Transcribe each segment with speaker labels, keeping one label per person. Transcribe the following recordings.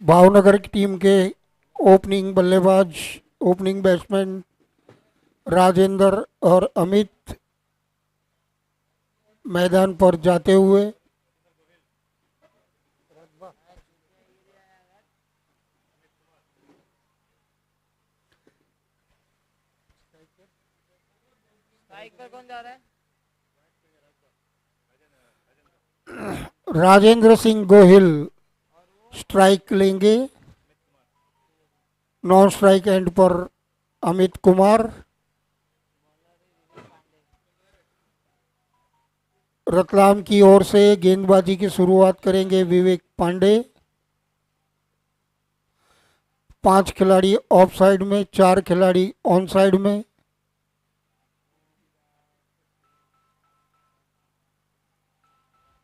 Speaker 1: भावनगर की टीम के ओपनिंग बल्लेबाज, ओपनिंग बैट्समैन राजेंद्र और अमित मैदान पर जाते हुए।
Speaker 2: स्ट्राइक पर कौन जा रहा है?
Speaker 1: राजेंद्र सिंह गोहिल स्ट्राइक लेंगे। नॉन स्ट्राइक एंड पर अमित कुमार। रतलाम की ओर से गेंदबाजी की शुरुआत करेंगे विवेक पांडे। 5 खिलाड़ी ऑफ साइड में, 4 खिलाड़ी ऑन साइड में।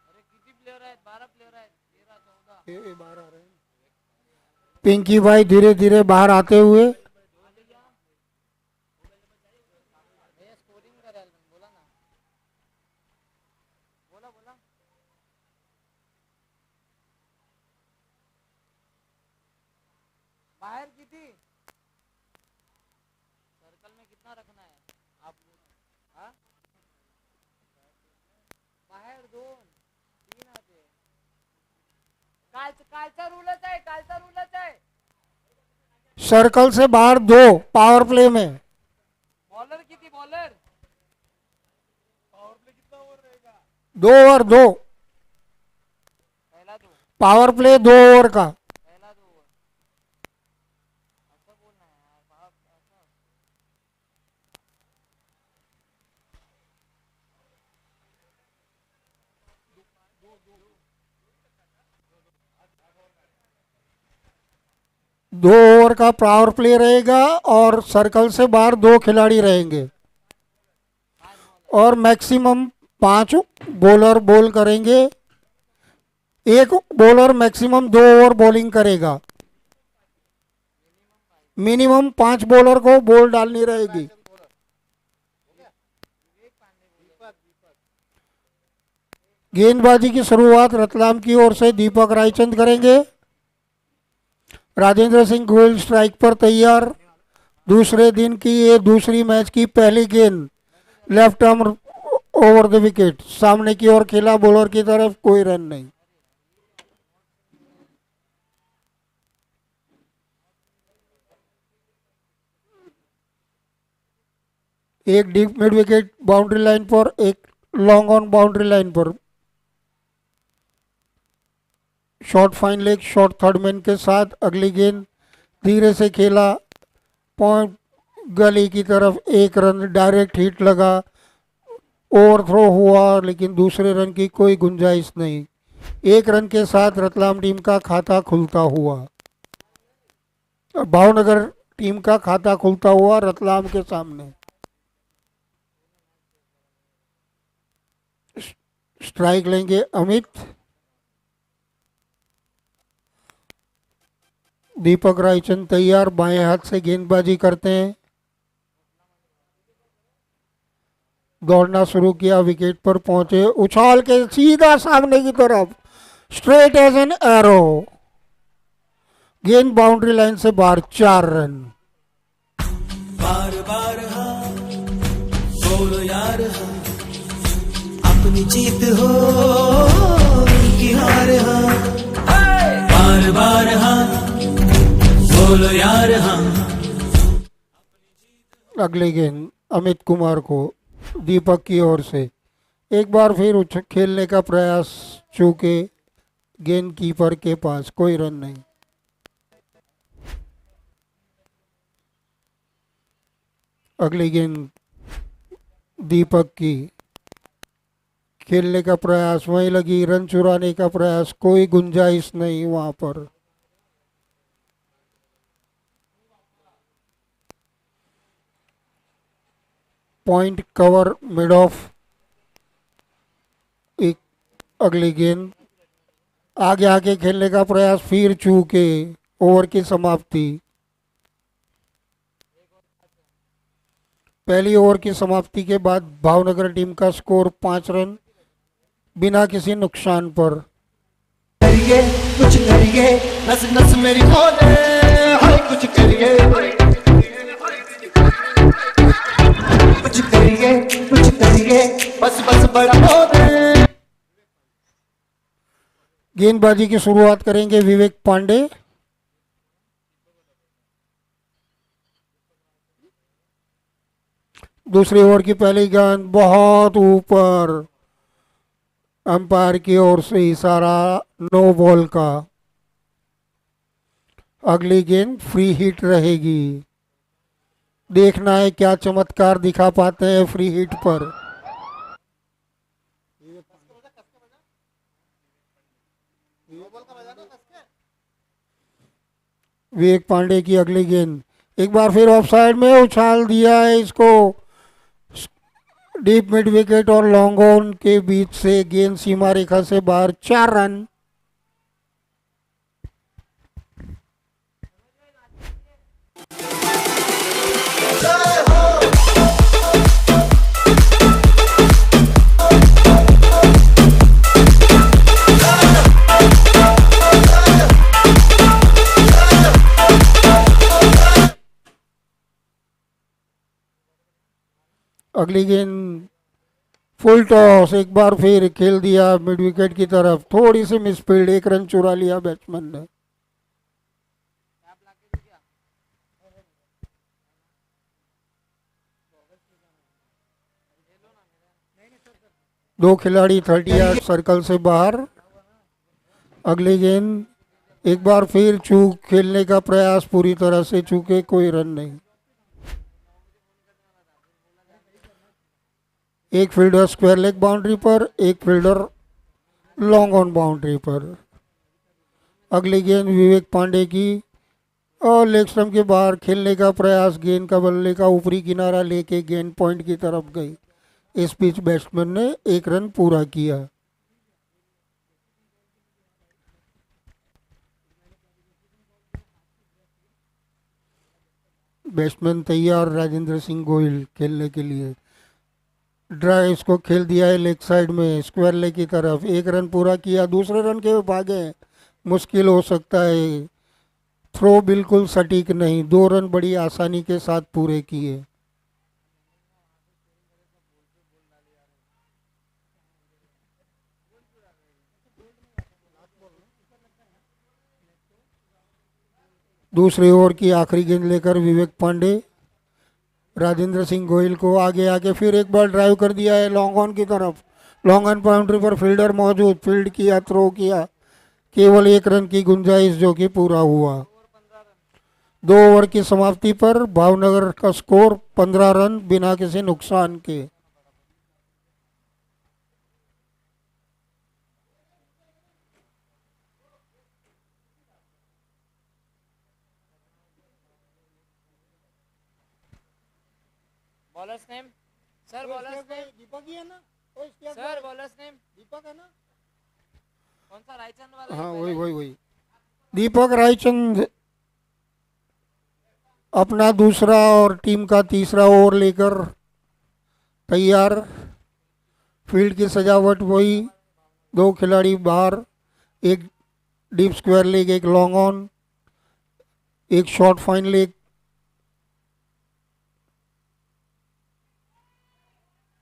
Speaker 2: अरे कितने प्लेयर है? 12 प्लेयर है, 13 14।
Speaker 1: पिंकी भाई धीरे धीरे बाहर आते हुए।
Speaker 2: भैया स्कोरिंग करे बोला ना, बोला बोला। बाहर की थी। सर्कल में कितना रखना है आप? हाँ, बाहेर 2 3 आते. कालचा रूलच आहे, कालचा रूलच आहे.
Speaker 1: सर्कल से बाहर 2 पावर प्ले में।
Speaker 2: बॉलर किती? बॉलर पावर प्ले कितना ओवर रहेगा?
Speaker 1: 2 ओवर 2
Speaker 2: पहला 2,
Speaker 1: पावर प्ले 2 ओवर का।
Speaker 2: पहला 2 ओवर. असं बोलना है यार बाप. असं
Speaker 1: 2 ओवर का पावर प्ले रहेगा और सर्कल से बाहर 2 खिलाड़ी रहेंगे और मैक्सिमम 5 बॉलर बॉल करेंगे। एक बॉलर मैक्सिमम 2 ओवर बॉलिंग करेगा। मिनिमम 5 बॉलर को बॉल डालनी रहेगी। गेंदबाजी की शुरुआत रतलाम की ओर से दीपक रायचंद करेंगे। राजेंद्र सिंह गोयल स्ट्राइक पर तैयार। दूसरे दिन की ये दूसरी मैच की पहली गेंद left arm over the wicket, सामने की ओर खेला। बॉलर की तरफ कोई रन नहीं। एक deep mid wicket boundary line पर, एक लॉन्ग ऑन बाउंड्री लाइन पर। Short fine leg, short third man के साथ अगली गेंद धीरे से खेला। पॉइंट गली की तरफ, 1 रन डायरेक्ट हिट लगा। ओवरथ्रो हुआ लेकिन दूसरे रन की कोई गुंजाइश नहीं। 1 रन के साथ रतलाम टीम का खाता खुलता हुआ, भावनगर टीम का खाता खुलता हुआ रतलाम के सामने। स्ट्राइक लेंगे अमित। दीपक रायचंद तैयार, बाएं हाथ से गेंदबाजी करते हैं। दौड़ना शुरू किया, विकेट पर पहुंचे, उछाल के सीधा सामने की तरफ, स्ट्रेट एज एन एरो। गेंद बाउंड्री लाइन से बाहर, 4 रन।
Speaker 3: बार बार हाँ बोलो यार हाँ, अपनी जीत हो उनकी हार हाँ. बार बार हाँ बोलो यार हाँ.
Speaker 1: अगली गेंद अमित कुमार को दीपक की ओर से। एक बार फिर खेलने का प्रयास, चूके गेंद कीपर के पास, कोई रन नहीं। अगली गेंद दीपक की, खेलने का प्रयास, वहीं लगी, रन चुराने का प्रयास, कोई गुंजाइश नहीं वहां पर। Point cover mid of. एक अगली गेंद आगे आगे खेलने का प्रयास, फिर चूके, ओवर की समाप्ति। पहली ओवर की समाप्ति के बाद भावनगर टीम का स्कोर 5 रन बिना किसी नुकसान पर।
Speaker 3: करिए कुछ करिए नस नस मेरी खोले हाय कुछ करिए कुछ करिए बस बस बड़ा हो दे।
Speaker 1: गेंदबाजी की शुरुआत करेंगे विवेक पांडे। दूसरी ओवर की पहली गेंद बहुत ऊपर, अंपायर की ओर से इशारा नो बॉल का। अगली गेंद फ्री हिट रहेगी। देखना है क्या चमत्कार दिखा पाते हैं फ्री हिट पर। विवेक पांडे की अगली गेंद एक बार फिर ऑफ साइड में उछाल दिया है इसको। डीप मिड विकेट और लॉन्ग ऑन के बीच से गेंद सीमा रेखा से बाहर, 4 रन। अगली गेंद फुल टॉस, एक बार फिर खेल दिया मिड विकेट की तरफ। थोड़ी सी मिसफील्ड, 1 रन चुरा लिया बैट्समैन ने। दो खिलाड़ी 30 यार्ड सर्कल से बाहर। अगली गेंद एक बार फिर चूक, खेलने का प्रयास पूरी तरह से चूके, कोई रन नहीं। एक फील्डर स्क्वायर लेग बाउंड्री पर, एक फील्डर लॉन्ग ऑन बाउंड्री पर। अगली गेंद विवेक पांडे की और लेग स्टंप के बाहर खेलने का प्रयास, गेंद का बल्ले का ऊपरी किनारा लेके गेंद पॉइंट की तरफ गई। इस बीच बैट्समैन ने 1 रन पूरा किया। बैट्समैन तैयार राजेंद्र सिंह गोयल खेलने के लिए। ड्राइव इसको खेल दिया है लेग साइड में स्क्वायर लेग की तरफ। 1 रन पूरा किया, दूसरे रन के भागे मुश्किल हो सकता है। थ्रो बिल्कुल सटीक नहीं, 2 रन बड़ी आसानी के साथ पूरे किए। दूसरे ओवर की आखिरी गेंद लेकर विवेक पांडे राजेंद्र सिंह गोयल को आगे आके फिर एक बार ड्राइव कर दिया है लॉन्ग ऑन की तरफ। लॉन्ग ऑन बाउंड्री पर फील्डर मौजूद, फील्ड किया, थ्रो किया, केवल 1 रन की गुंजाइश जो कि पूरा हुआ। 2 ओवर की समाप्ति पर भावनगर का स्कोर 15 रन बिना किसी नुकसान के।
Speaker 2: Bowlers name sir, bowlers name
Speaker 1: Deepak ही है ना?
Speaker 2: सर, बॉलर्स नेम
Speaker 1: दीपक है ना?
Speaker 2: कौन सा रायचंद वाला?
Speaker 1: हाँ वही दीपक रायचंद अपना दूसरा और टीम का तीसरा ओवर लेकर तैयार। फील्ड की सजावट वही, 2 खिलाड़ी बाहर, एक डीप स्क्वायर लेग, एक लॉन्ग ऑन, एक शॉर्ट फाइन लेग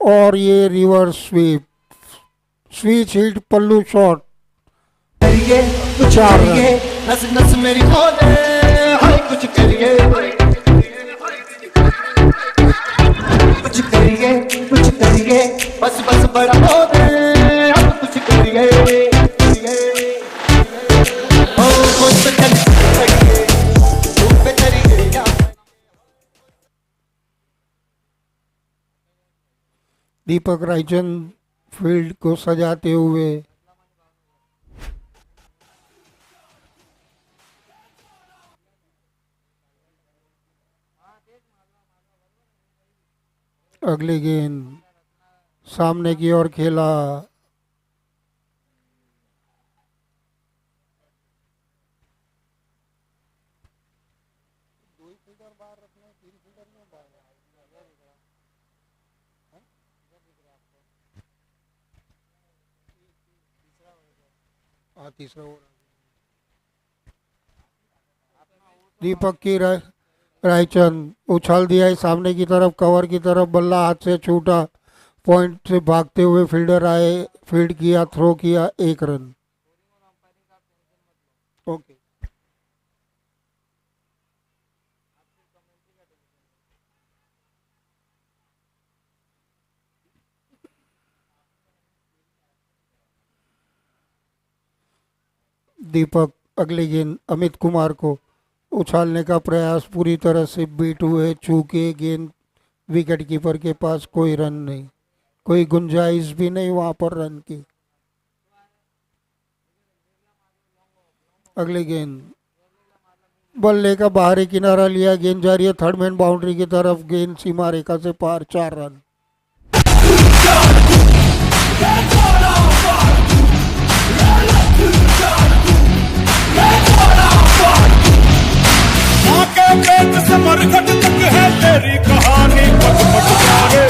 Speaker 1: और ये रिवर्स स्वीप, स्विच हिट, पल्लू शॉट।
Speaker 3: करिए कुछ करिए नस नस मेरी खोले हाय कुछ करिए कुछ करिए बस बस बड़ा हो दे अब कुछ करिए ओ कुछ तो करिए तुम पे करिए या
Speaker 1: दीपक रायचंद फील्ड को सजाते हुए अगली गेंद सामने की ओर खेला। तीसरा ओवर दीपक की रायचंद उछाल दिया है सामने की तरफ, कवर की तरफ, बल्ला हाथ से छूटा, पॉइंट से भागते हुए फील्डर आए, फील्ड किया, थ्रो किया, 1 रन। ओके। दीपक अगली गेंद अमित कुमार को, उछालने का प्रयास पूरी तरह से बीट हुए, चूके गेंद विकेट कीपर के पास, कोई रन नहीं, कोई गुंजाइश भी नहीं वहां पर रन की। अगली गेंद बल्ले का बाहरी किनारा लिया, गेंद जा रही है थर्ड मैन बाउंड्री की तरफ, गेंद सीमा रेखा से पार, 4 रन।
Speaker 4: आगे पेट से मरघट तक है तेरी कहानी, पट पट जागे।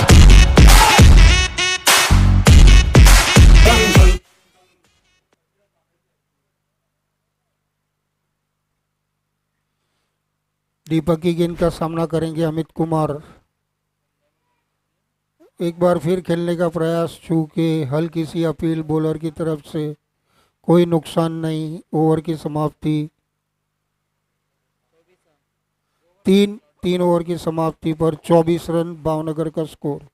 Speaker 1: दीपक की गेंद का सामना करेंगे अमित कुमार। एक बार फिर खेलने का प्रयास, चूके हल्की सी अपील बॉलर की तरफ से, कोई नुकसान नहीं, ओवर की समाप्ति। 3 ओवर की समाप्ति पर 24 रन, भावनगर का स्कोर।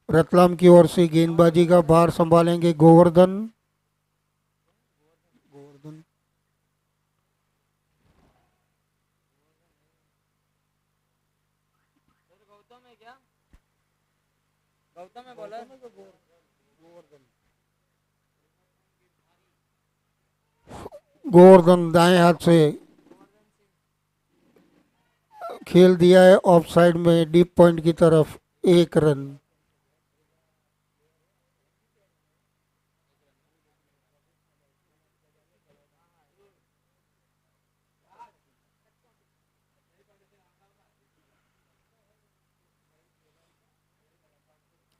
Speaker 1: रतलाम की ओर से गेंदबाजी का भार संभालेंगे गोवर्धन।
Speaker 2: गौतम है क्या? गौतम है बॉलर।
Speaker 1: गोवर्धन दाएं हाथ से खेल दिया है ऑफ साइड में, डीप पॉइंट की तरफ, 1 रन।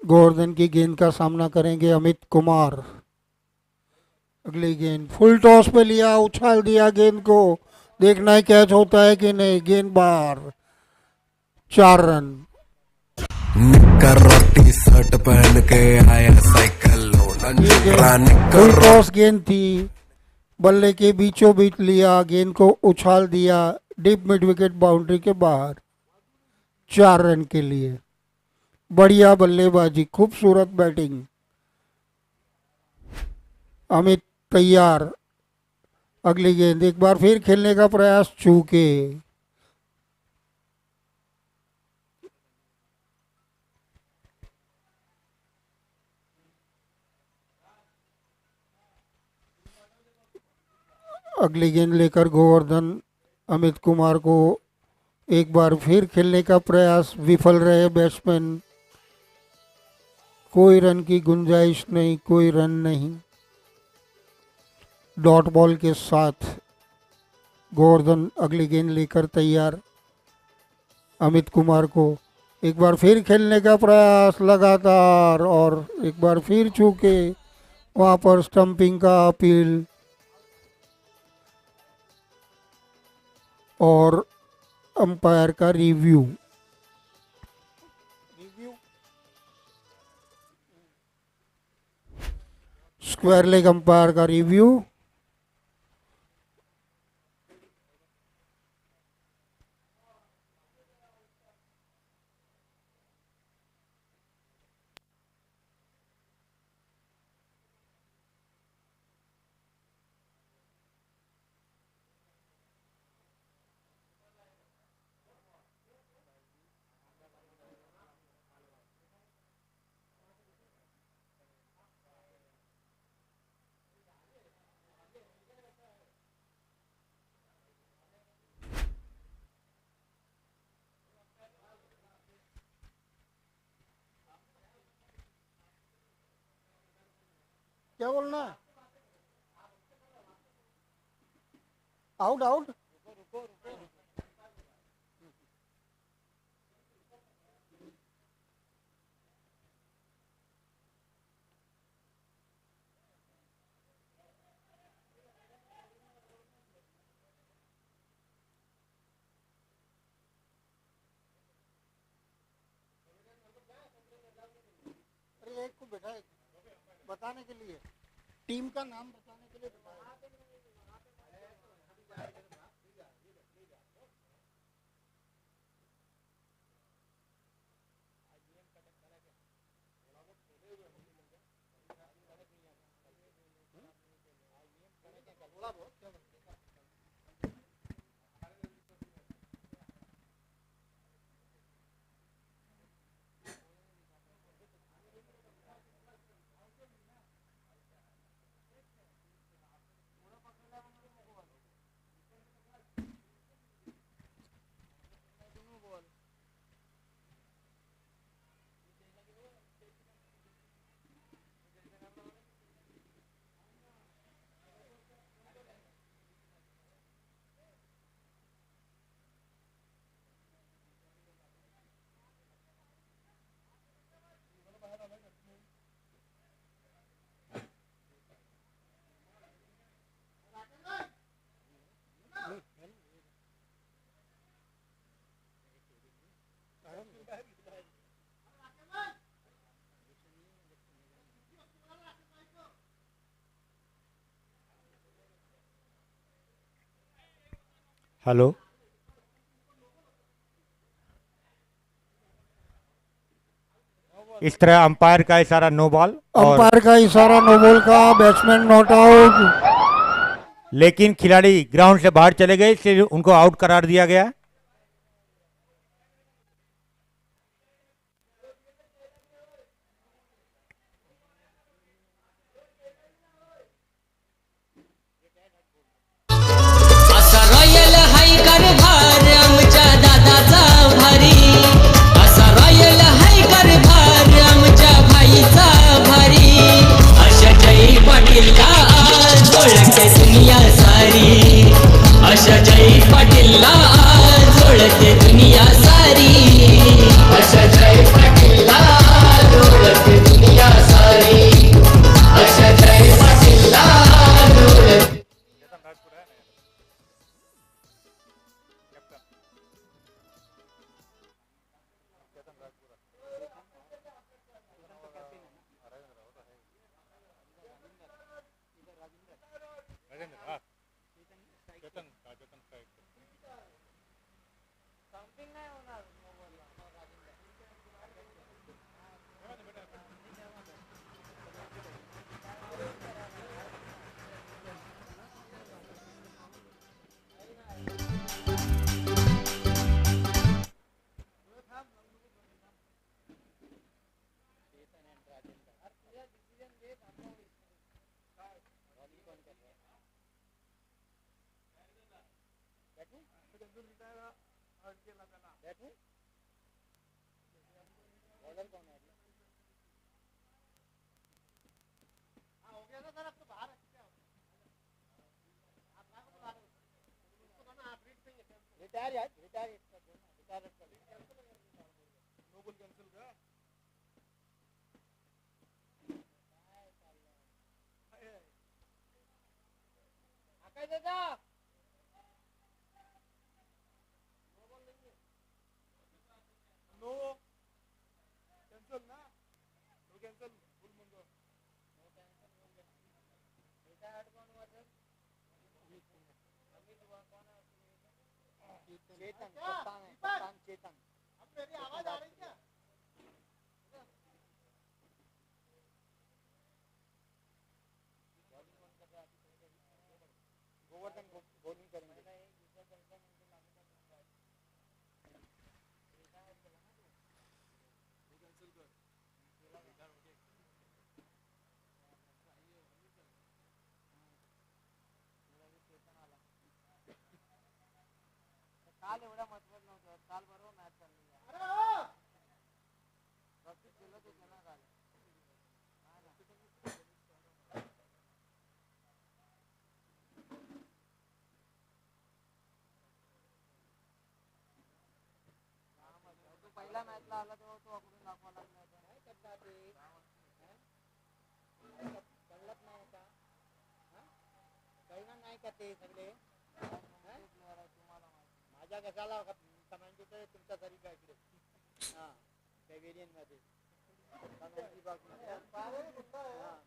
Speaker 1: गोवर्धन की गेंद का सामना करेंगे अमित कुमार। अगली गेंद फुल टॉस पे लिया, उछाल दिया गेंद को, देखना है कैच होता है कि नहीं, गेंद बाहर, 4 रन।
Speaker 5: निक्कर और टी शर्ट पहन के आया साइकिल
Speaker 1: फुल टॉस गेंद थी, बल्ले के बीचों बीच लिया, गेंद को उछाल दिया, डीप मिड विकेट बाउंड्री के बाहर, 4 रन के लिए। बढ़िया बल्लेबाजी, खूबसूरत बैटिंग। अमित तैयार। अगली गेंद एक बार फिर खेलने का प्रयास, चूके। अगली गेंद लेकर गोवर्धन अमित कुमार को, एक बार फिर खेलने का प्रयास, विफल रहे बैट्समैन, कोई रन की गुंजाइश नहीं, कोई रन नहीं। डॉट बॉल के साथ गोवर्धन अगली गेंद लेकर तैयार। अमित कुमार को एक बार फिर खेलने का प्रयास लगातार, और एक बार फिर चूके, वहां पर स्टंपिंग का अपील और अंपायर का रिव्यू। स्क्वायर लेग अंपायर का रिव्यू। क्या बोलना है? Out out. बैठा है बताने के लिए, टीम का नाम बताने के लिए बैठा है।
Speaker 6: हेलो, इस तरह अंपायर का इशारा नो बॉल और
Speaker 1: अंपायर का इशारा नो बॉल का, बैट्समैन नॉट आउट।
Speaker 6: लेकिन खिलाड़ी ग्राउंड से बाहर चले गए, इसलिए उनको आउट करार दिया गया।
Speaker 7: असा रॉयल हाय कारभार आमच्या दादाचा भारी, असा रॉयल हाय कारभार आमच्या भाईचा भारी, अशा जय पाटीलला आज ओळखते दुनिया सारी, अशा जय पाटीलला आज ओळखते दुनिया सारी, अशा जय पाटीलला आज ओळखते दुनिया सारी, अशा जय पाटीलला आज ओळखते
Speaker 2: Something नाही होणार मोबाईलला. रिटायर यार, retire retire no ball cancel का आकाश दादा नो कैंसिल ना, नो कैंसिल फुल मुंडो नो कैंसिल बोल दे। रिटायर्ड कौन हुआ सर? अमित हुआ, कौन है? चेतन, कप्तान है, कप्तान चेतन। अब मेरी आवाज आ रही क्या? गोवर्धन बॉलिंग करेंगे। काल एवढा महत्वाचं नव्हतं, काल बरोबर मॅच चालली प्रॅक्टिस केलं होतं ना काल. तू पहिल्या मॅचला आला तेव्हा तो आपण दाखवा लागला होता. काय करता ते कळलंच नाही का? कळलं नाही का ते सगळे माझ्या कशाला कमांड देतोय तुमच्या तरी काय इकडे. हा त्या वेरियन मध्ये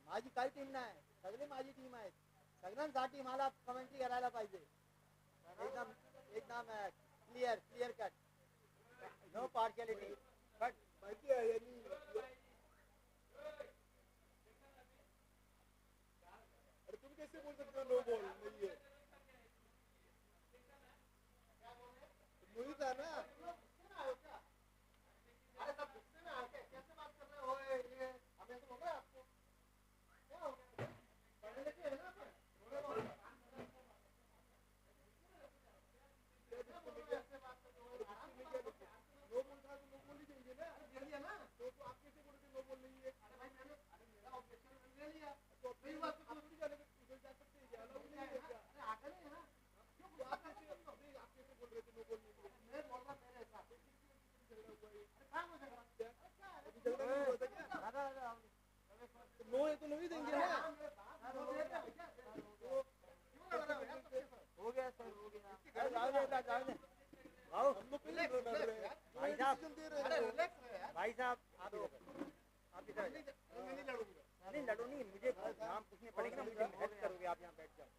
Speaker 2: माझी काही टीम नाही, सगळी माझी टीम आहे. सगळ्यांसाठी मला कमेंट्री करायला पाहिजे. एकदम एकदम clear clear cut, no partiality. But माहिती आहे यांनी अरे तुम कैसे बोल सकते हो नो बॉल नहीं है? मोहित है ना? अरे सब गुस्से में आके कैसे बात कर रहे हो? ये हमें तो बोल रहा है आपको क्या हो गया? पढ़ने लगे हैं ना आप? नो है तो नहीं देंगे ना. हो गया सर, हो गया. आओ हम लोग पहले भाई साहब, भाई साहब आप इधर नहीं लड़ो नहीं, मुझे नाम पूछने पड़ेंगे ना, मुझे हेल्प करोगे आप यहाँ बैठ जाओ.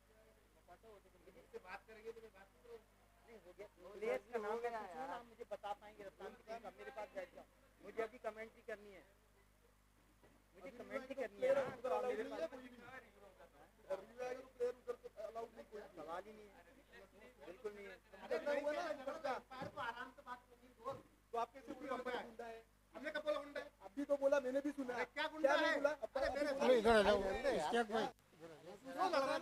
Speaker 2: बात करेंगे तो बात करो. नहीं हो गया, प्लेयर्स का नाम क्या है? आप मुझे बता पाएंगे रफ्तार की टीम का? मेरे पास बैठ जाओ, मुझे अभी कमेंट्री करनी है, मुझे कमेंट्री करनी है ना. तो आप मेरे पास सवाल ही नहीं है, बिल्कुल नहीं है. तो आप कैसे बोल रहे हैं गुंडा है? हमने कब बोला गुंडा है? अभी तो बोला, मैंने भी सुना. क्या गुंडा है?
Speaker 1: अरे इधर आ जाओ इश्तियाक भाई.
Speaker 2: क्यों लड़ रहा है?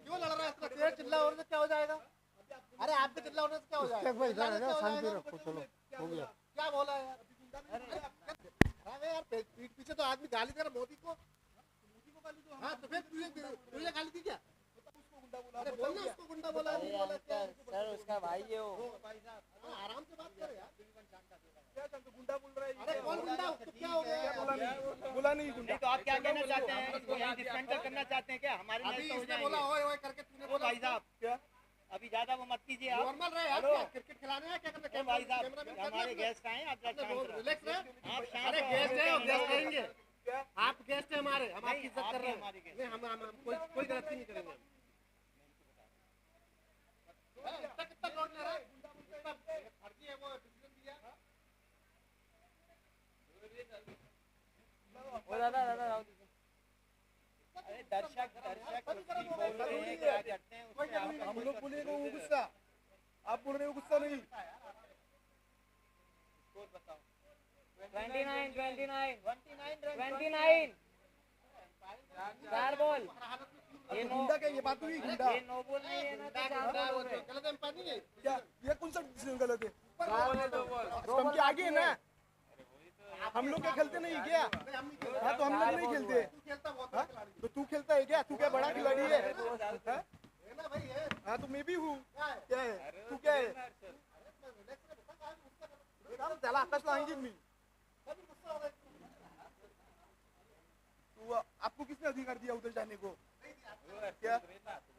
Speaker 2: क्यों लड़ रहा है? इसका पेड़ चिल्ला होने से क्या हो जाएगा? अरे आपके चिल्ला होने से क्या हो जाएगा?
Speaker 1: इश्तियाक भाई इधर आ जाओ, शांति रखो. चलो हो गया.
Speaker 2: क्या बोला यार? अरे यार पीठ पीछे तो आदमी गाली दे रहा मोदी को. मोदी को गाली दो. हाँ तो फिर तुझे गाली दी क्या? अरे बोलना उसको गुंडा बोला.
Speaker 8: सर उसका भाई है वो.
Speaker 2: भाई साहब आराम से बात कर यार. क्या जानते गुंडा बोल रहा है? अरे कौन गुंडा? उसको क्या हो गया? बोला नहीं गुंडा. तो आप क्या कहना चाहते हैं? इसको यहाँ डिस्पेंड करना चाहते हैं क्या? हमारे मैच तो हो जाएंगे. बोला ओए ओए करके तूने बोला. भाई साहब क्या अभी ज्यादा वो मत कीजिए. आप नॉर्मल रहे यार. क्रिकेट खिलाने हैं क्या करना? भाई साहब हमारे गेस्ट आए, आप रिलैक्स रहे. अरे गेस्ट है, गेस्ट करेंगे. आप गेस्ट है हमारे, हम आपकी इज्जत कर रहे हैं. नहीं हम कोई गलती नहीं करेंगे. कितना लौट ले रहा है? फर्जी है वो डिसीजन दिया.
Speaker 8: ओ दादा दादा
Speaker 2: अरे दर्शक कुछ भी बोल रहे हैं, क्या करते हैं उससे हम लोग बोलेगा वो गुस्सा, आप बोल रहे हो गुस्सा नहीं. स्कोर बताओ.
Speaker 8: 29 चार बॉल.
Speaker 2: ये गुंडा क्या? ये बात हुई गुंडा.
Speaker 8: ये नो बॉल नहीं है ना, तो चार बॉल हो गए.
Speaker 2: गलत एम्पायर नहीं है क्या? ये कौन सा डिसीजन गलत है?
Speaker 8: दो बॉल
Speaker 2: हम के आगे है ना, हम लोग क्या खेलते नहीं क्या? हाँ तो हम लोग नहीं खेलते. तो तू खेलता है क्या? तू क्या बड़ा खिलाड़ी है? हाँ तो मैं भी हूँ. क्या है तू? क्या है? त्याला आकाश लाएंगे मी. तो आपको किसने अधिकार दिया उधर जाने को? क्या?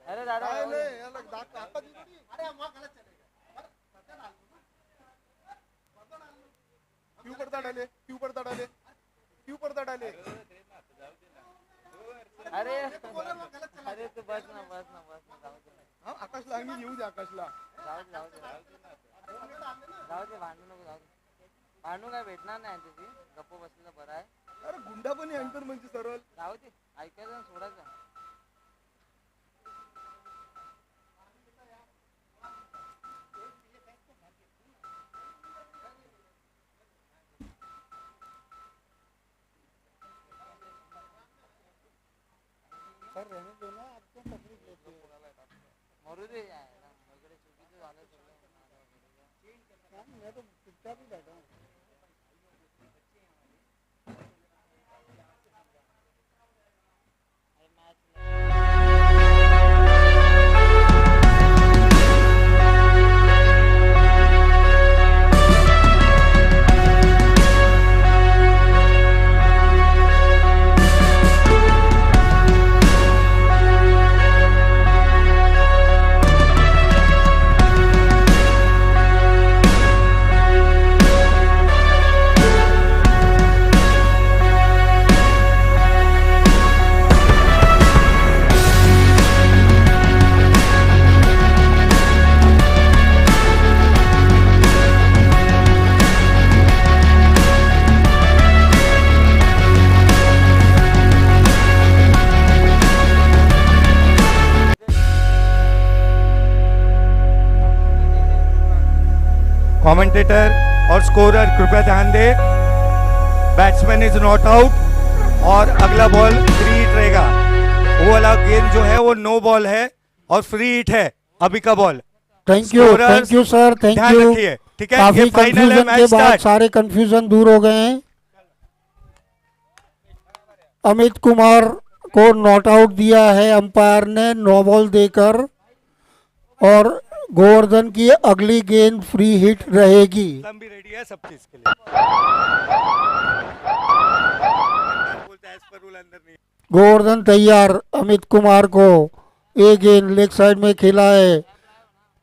Speaker 8: अरे दादा
Speaker 2: अरे वहाँ गलत चलेगा. क्यों पर्दा डाले? क्यों पर्दा डाले? क्यों पर्दा डाले?
Speaker 8: अरे अरे तू बस ना जाऊ दे.
Speaker 2: हाँ आकाश लांगी येऊ दे आकाशला.
Speaker 8: जाऊ दे भांडू नको. जाऊ दे भांडू काय भेटणार नाही तुझी. गप्प बसलेला बरं आहे.
Speaker 2: अरे गुंडा पण अँकर म्हणजे सरळ.
Speaker 8: जाऊ दे ऐकायचं आणि सोडायचं.
Speaker 1: सर रहने दो ना, आप क्यों तकलीफ लेते हो?
Speaker 8: मरू दे यार, वगैरे चुकीचं झालं सगळं.
Speaker 1: मैं तो चुपचाप ही बैठा हूँ.
Speaker 9: कमेंटेटर और स्कोरर कृपया ध्यान दे, बैट्समैन इज नॉट आउट और अगला बॉल फ्री हिट रहेगा। वो वाला गेंद जो है वो नो बॉल है और फ्री हिट है अभी का ball.
Speaker 1: Thank you sir, thank
Speaker 9: ध्यान
Speaker 1: यू।
Speaker 9: रखिए, ठीक है।
Speaker 1: काफी
Speaker 9: ये फाइनल है,
Speaker 1: कंफ्यूजन
Speaker 9: मैच
Speaker 1: के बाद
Speaker 9: स्टार्ट।
Speaker 1: सारे कंफ्यूजन दूर हो गए हैं। अमित कुमार को नॉट आउट दिया है अंपायर ने 9 बॉल देकर, और गोवर्धन की अगली गेंद फ्री हिट रहेगी।
Speaker 9: लंबी रेडी है सब चीज के लिए। बोलता है, as per rule अंदर नहीं।
Speaker 1: गोवर्धन तैयार, अमित कुमार को एक गेंद लेग साइड में खेला है,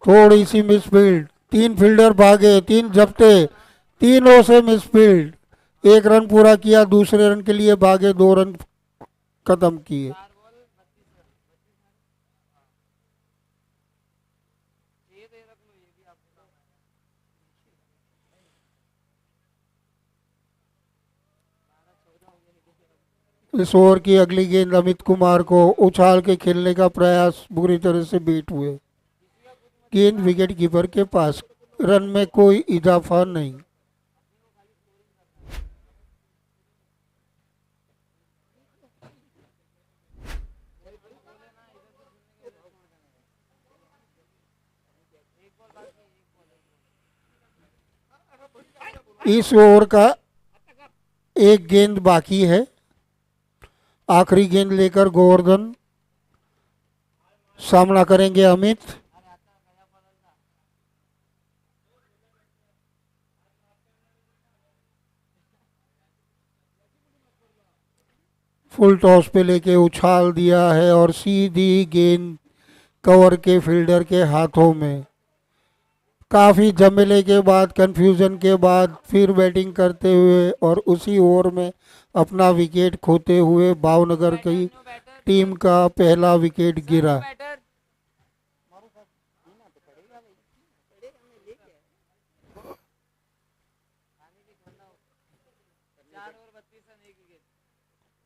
Speaker 1: थोड़ी सी मिसफील्ड, 3 फील्डर भागे, 3 झपटे, तीनों से मिसफील्ड। 1 रन पूरा किया, दूसरे रन के लिए भागे, 2 रन खत्म किए। इस ओवर की अगली गेंद अमित कुमार को उछाल के खेलने का प्रयास बुरी तरह से बीट हुए। गेंद विकेट कीपर के पास, रन में कोई इजाफा नहीं। इस ओवर का एक गेंद बाकी है, आखिरी गेंद लेकर गोवर्धन सामना करेंगे अमित। फुल टॉस पे लेके उछाल दिया है और सीधी गेंद कवर के फील्डर के हाथों में। काफ़ी झमेले के बाद, कंफ्यूजन के बाद फिर बैटिंग करते हुए और उसी ओवर में अपना विकेट खोते हुए भावनगर की टीम का पहला विकेट गिरा।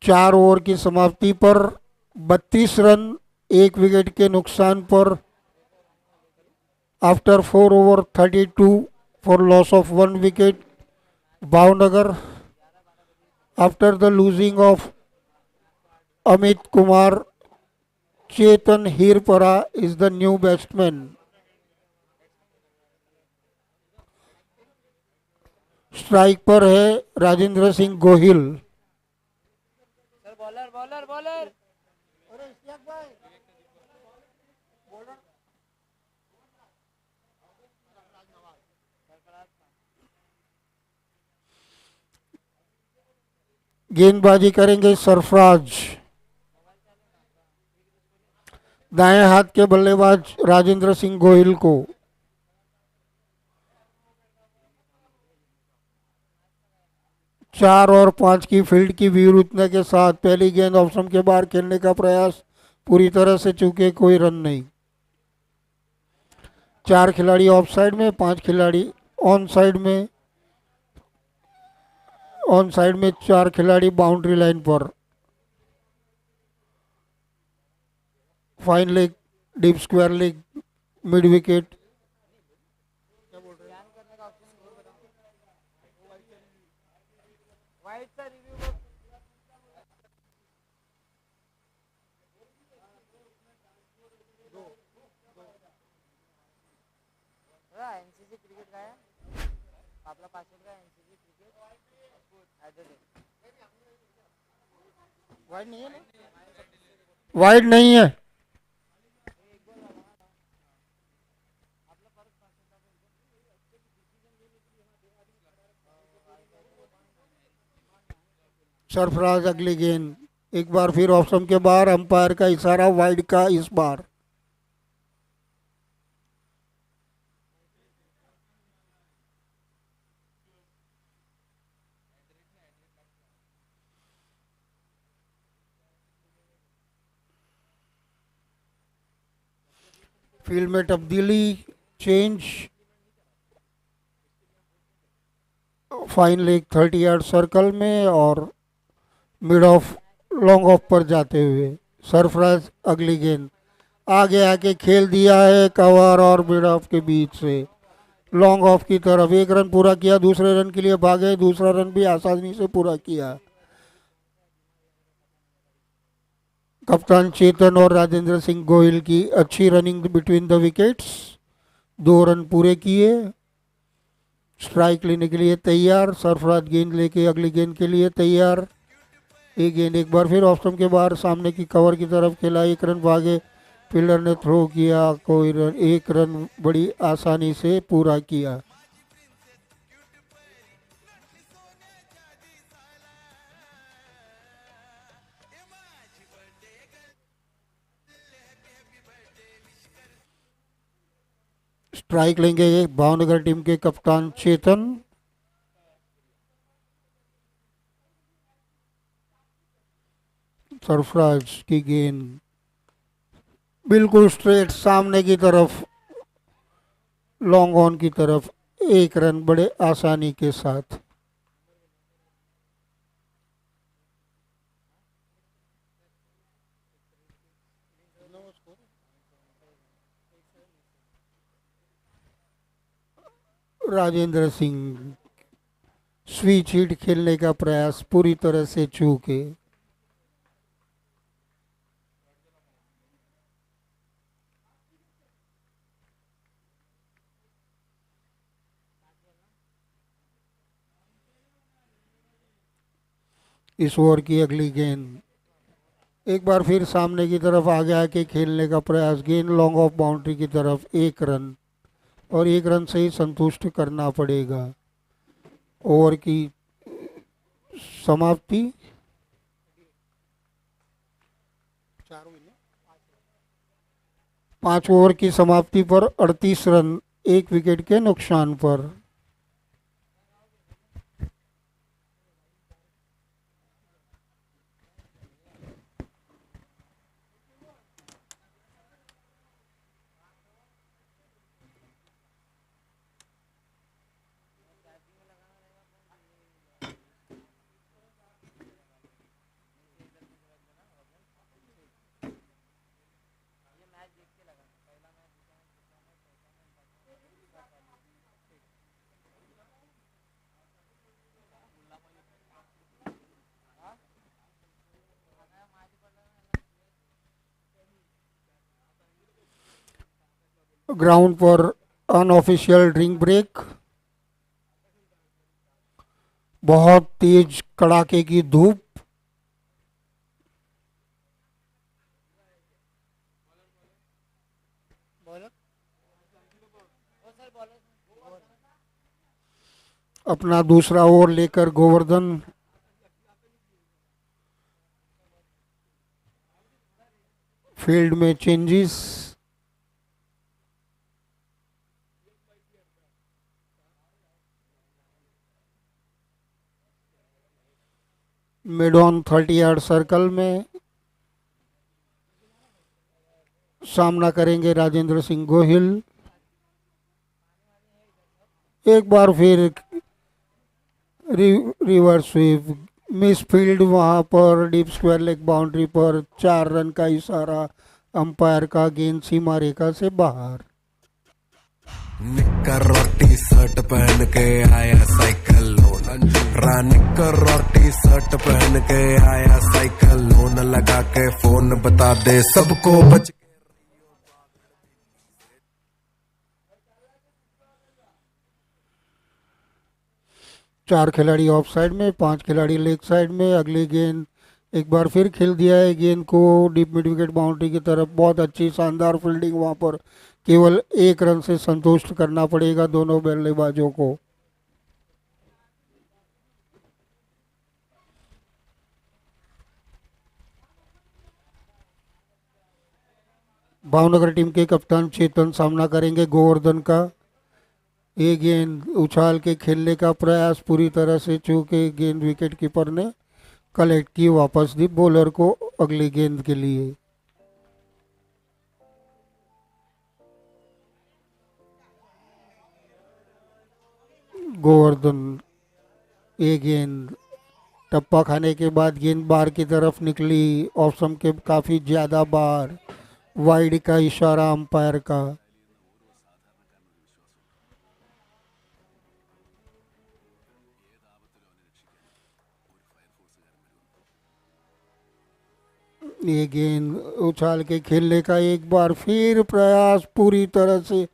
Speaker 1: चार ओवर की समाप्ति पर 32 रन 1 विकेट के नुकसान पर, after 4 over 32 for loss of 1 wicket, Bhavnagar after the losing of Amit Kumar, Chetan Hirpara is the new batsman. Strike पर है Rajendra Singh Gohil.
Speaker 8: Bowler bowler bowler
Speaker 1: गेंदबाजी करेंगे सरफराज। दाएं हाथ के बल्लेबाज राजेंद्र सिंह गोहिल को। चार और 5 की फील्ड की विरूपता के साथ पहली गेंद ऑफ स्टंप के बाहर खेलने का प्रयास पूरी तरह से चूके, कोई रन नहीं। 4 खिलाड़ी ऑफ साइड में, 5 खिलाड़ी ऑन साइड में। ऑन साइड में 4 खिलाड़ी बाउंड्री लाइन पर। Fine leg, deep square leg, mid wicket.
Speaker 8: White सा रिव्यू एनसीसी क्रिकेट का है आपला पाचशे का एनसीसी क्रिकेट
Speaker 1: वाइड नहीं है ना? वाइड नहीं है। सरफराज अगली गेंद, एक बार फिर ऑप्शन के बाहर, अंपायर का इशारा वाइड का इस बार। फील्ड में तब्दीली, change. Fine leg 30 yard circle में और मिड ऑफ लॉन्ग ऑफ पर जाते हुए सरफराज अगली गेंद आगे आके खेल दिया है कवर और मिड ऑफ के बीच से। लॉन्ग ऑफ की तरफ, एक रन पूरा किया, दूसरे रन के लिए भागे, दूसरा रन भी आसानी से पूरा किया। कप्तान चेतन और राजेंद्र सिंह गोयल की अच्छी running between the wickets, 2 run पूरे किए। स्ट्राइक लेने के लिए तैयार, सरफराज गेंद लेके अगली गेंद के लिए तैयार। एक गेंद एक बार फिर ऑफ स्टंप के बाहर सामने की कवर की तरफ खेला, 1 रन भागे, फील्डर ने थ्रो किया, कोई रन, 1 रन बड़ी आसानी से पूरा किया। स्ट्राइक लेंगे भावनगर टीम के कप्तान चेतन। सरफराज की गेंद बिल्कुल स्ट्रेट सामने की तरफ, लॉन्ग ऑन की तरफ, 1 रन बड़े आसानी के साथ। राजेंद्र सिंह स्विच हिट खेलने का प्रयास पूरी तरह से चूके। इस ओवर की अगली गेंद एक बार फिर सामने की तरफ आगे आके खेलने का प्रयास, गेंद लॉन्ग ऑफ बाउंड्री की तरफ, 1 रन, और 1 रन से ही संतुष्ट करना पड़ेगा। ओवर की समाप्ति 5 ओवर की समाप्ति पर 38 रन 1 विकेट के नुकसान पर। ग्राउंड पर अनऑफिशियल ड्रिंक ब्रेक, बहुत तेज कड़ाके की धूप, अपना दूसरा ओवर लेकर गोवर्धन फील्ड में changes. Mid on 30 yard circle में सामना करेंगे राजेंद्र सिंह गोहिल। एक बार फिर रिवर्स स्वीप, मिस फील्ड, वहां पर डीप स्क्वायर लेग बाउंड्री पर 4 रन का इशारा अंपायर का, गेंद सीमा रेखा से बाहर।
Speaker 5: निक्कर और टी शर्ट पहन के आया साइकिल लोन, निक्कर और टी शर्ट पहन के आया साइकिल लोन, लगा के फोन बता दे सबको बच।
Speaker 1: 4 खिलाड़ी ऑफ साइड में, 5 खिलाड़ी लेग साइड में। अगली गेंद एक बार फिर खेल दिया है गेंद को डीप मिड विकेट बाउंड्री की तरफ, बहुत अच्छी शानदार फील्डिंग, वहां पर केवल 1 रन से संतुष्ट करना पड़ेगा दोनों बल्लेबाजों को। भावनगर टीम के कप्तान चेतन सामना करेंगे गोवर्धन का। ये गेंद उछाल के खेलने का प्रयास पूरी तरह से चूके, गेंद विकेट कीपर ने कलेक्ट की, वापस दी बॉलर को अगली गेंद के लिए। गोवर्धन, ये गेंद टप्पा खाने के बाद गेंद बाहर की तरफ निकली, ऑफ स्टंप के काफी ज्यादा बाहर, वाइड का इशारा अंपायर का। ये गेंद उछाल के खेलने का एक बार फिर प्रयास पूरी तरह से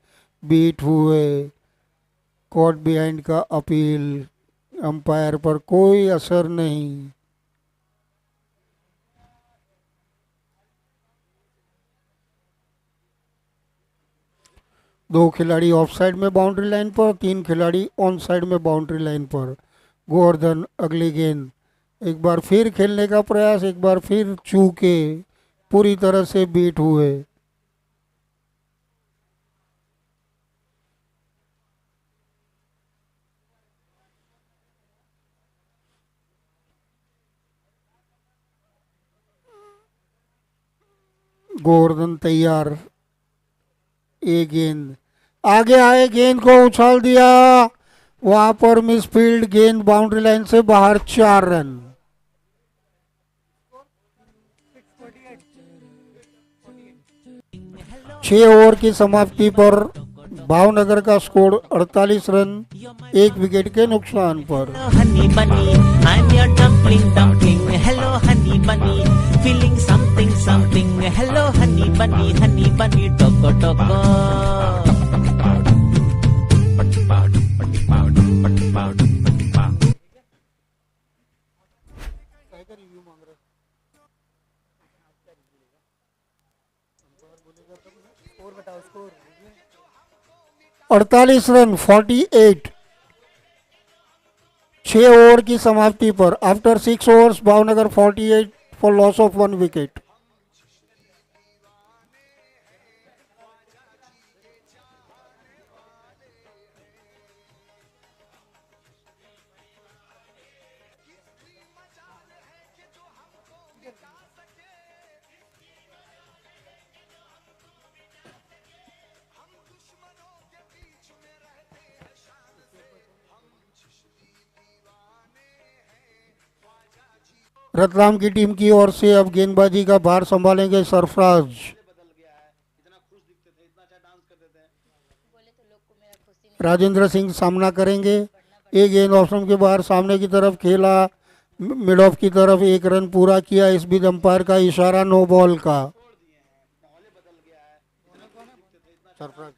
Speaker 1: बीट हुए। कॉट बिहाइंड का अपील, अंपायर पर कोई असर नहीं। दो खिलाड़ी ऑफ साइड में बाउंड्री लाइन पर, 3 खिलाड़ी ऑन साइड में बाउंड्री लाइन पर। गोवर्धन अगली गेंद, एक बार फिर खेलने का प्रयास, एक बार फिर चूके पूरी तरह से बीट हुए। गोवर्धन तैयार, एक गेंद आगे आए, गेंद को उछाल दिया, वहां पर मिस फील्ड, गेंद बाउंड्री लाइन से बाहर, 4 रन। छह ओवर की समाप्ति पर भावनगर का स्कोर 48 रन, 1 विकेट के नुकसान पर।
Speaker 3: Honey bunny, I'm your dumpling dumpling. Hello honey bunny, feeling something something. Hello honey bunny, toko toko.
Speaker 1: अड़तालीस रन, 48, 6 ओवर की समाप्ति पर। After 6 overs Bhavnagar 48 for loss of 1 wicket. Ratlam की टीम की ओर से अब गेंदबाजी का भार संभालेंगे सरफराज। राजेंद्र सिंह सामना करेंगे। एक गेंद ऑप्शन के बाहर, सामने की तरफ खेला, मिड ऑफ की तरफ, 1 रन पूरा किया। इस बीच अंपायर का इशारा नो बॉल का। सरफराज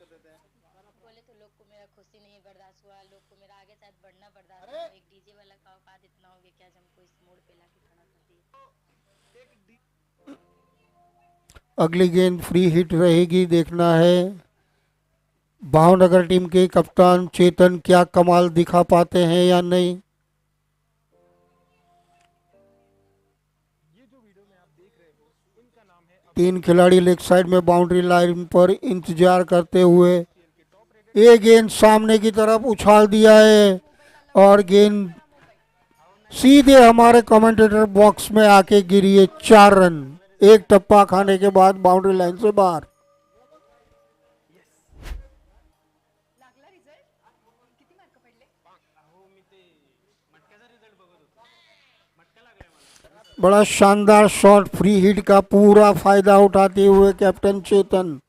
Speaker 1: अगली गेंद फ्री हिट रहेगी, देखना है भावनगर टीम के कप्तान चेतन क्या कमाल दिखा पाते हैं या नहीं। तीन खिलाड़ी लेग साइड में बाउंड्री लाइन पर इंतजार करते हुए। एक गेंद सामने की तरफ उछाल दिया है और गेंद सीधे हमारे कमेंटेटर बॉक्स में आके गिरी है। 4 रन, 1 टप्पा खाने के बाद बाउंड्री लाइन से बाहर। बड़ा शानदार शॉट, फ्री हिट का पूरा फायदा उठाते हुए कैप्टन चेतन।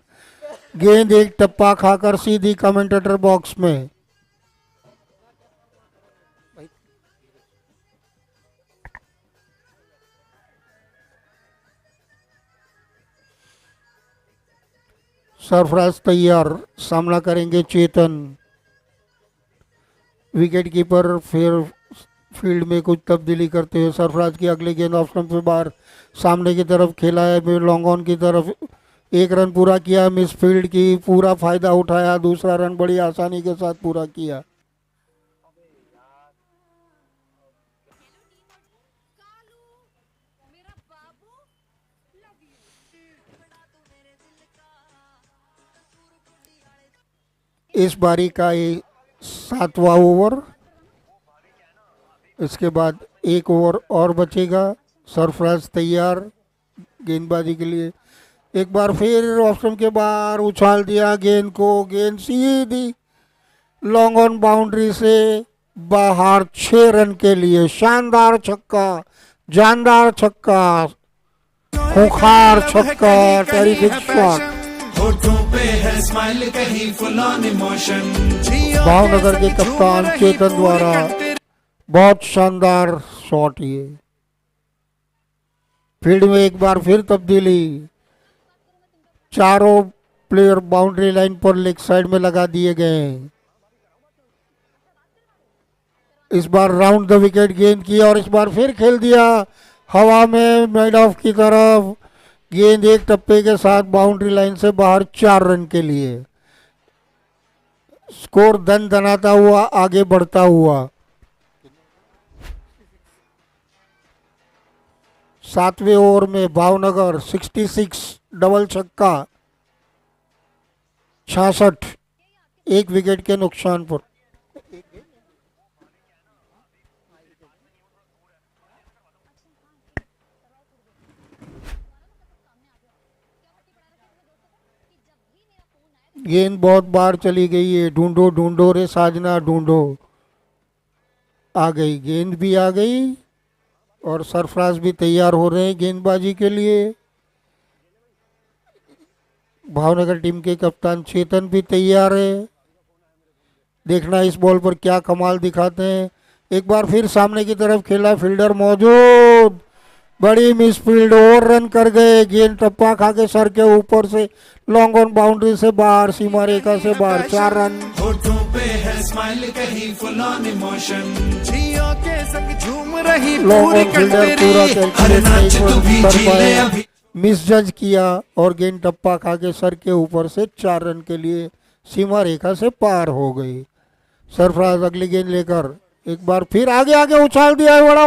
Speaker 1: गेंद 1 टप्पा खाकर सीधी कमेंटेटर बॉक्स में। सरफराज तैयार, सामना करेंगे चेतन। विकेट कीपर फिर फील्ड में कुछ तब्दीली करते हुए। सरफराज की अगली गेंद ऑफ स्टंप से बाहर, सामने की तरफ खेला है, फिर लॉन्ग ऑन की तरफ, 1 रन पूरा किया। मिस फील्ड की पूरा फायदा उठाया, दूसरा रन बड़ी आसानी के साथ पूरा किया। इस बारी का ये 7वां ओवर, इसके बाद 1 ओवर और बचेगा। सरफराज तैयार गेंदबाजी के लिए। एक बार फिर ऑप्शन के बाहर उछाल दिया गेंद को, गेंद सीधी लॉन्ग ऑन बाउंड्री से बाहर, 6 रन के लिए। शानदार छक्का, जानदार छक्का, खूंखार छक्का, टेरिफिक शॉट। भावनगर के कप्तान चेतन द्वारा बहुत शानदार शॉट ये। फील्ड में एक बार फिर तब्दीली, चारों प्लेयर बाउंड्री लाइन पर लेग साइड में लगा दिए गए हैं। इस बार राउंड द विकेट गेंद की और इस बार फिर खेल दिया हवा में मिड ऑफ की तरफ। गेंद एक टप्पे के साथ बाउंड्री लाइन से बाहर 4 रन के लिए। स्कोर दन दनाता हुआ आगे बढ़ता हुआ। 7वें ओवर में भावनगर 66 डबल छक्का 66, 1 विकेट के नुकसान पर। गेंद बहुत बार चली गई है। ढूंढो ढूंढो रे साजना ढूंढो। आ गई, गेंद भी आ गई और सरफराज भी तैयार हो रहे हैं गेंदबाजी के लिए। भावनगर टीम के कप्तान चेतन भी तैयार है। देखना इस बॉल पर क्या कमाल दिखाते हैं। एक बार फिर सामने की तरफ खेला, फील्डर मौजूद, बड़ी मिस फील्ड, और रन कर गए। गेंद टप्पा खा के सर के ऊपर से लॉन्ग ऑन बाउंड्री से बाहर, सीमा रेखा से बाहर, 4 रन।
Speaker 4: होठों पे है स्माइल कहीं फुल ऑन इमोशन, जियो के संग झूम रही
Speaker 1: लॉन्ग
Speaker 4: पूरी
Speaker 1: ऑन फील्डर पूरा
Speaker 4: कंट्री,
Speaker 1: कैलकुलेट
Speaker 4: नाच तू भी
Speaker 1: कर
Speaker 4: जी ले
Speaker 1: पाया,
Speaker 4: अभी।
Speaker 1: मिस जज किया और गेंद टप्पा खा के सर के ऊपर से 4 रन के लिए सीमा रेखा से पार हो गई। सरफराज अगली गेंद लेकर एक बार फिर आगे आगे उछाल दिया है, बड़ा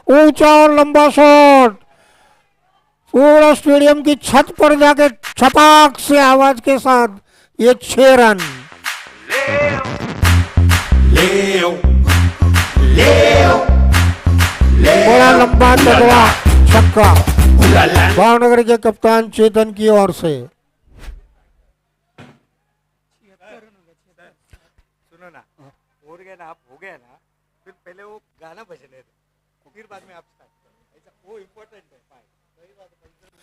Speaker 1: ऊंचा और लंबा शॉट, पूरा स्टेडियम की छत पर जाके छपाक से आवाज के साथ, ये 6 रन। बड़ा लंबा तगड़ा छक्का भावनगर के कप्तान चेतन की ओर से।
Speaker 9: सुनो ना, और गया ना, आप हो गया ना, फिर पहले वो गाना बजने दो, फिर बाद में आप स्टार्ट करो, ऐसा वो इम्पोर्टेंट है।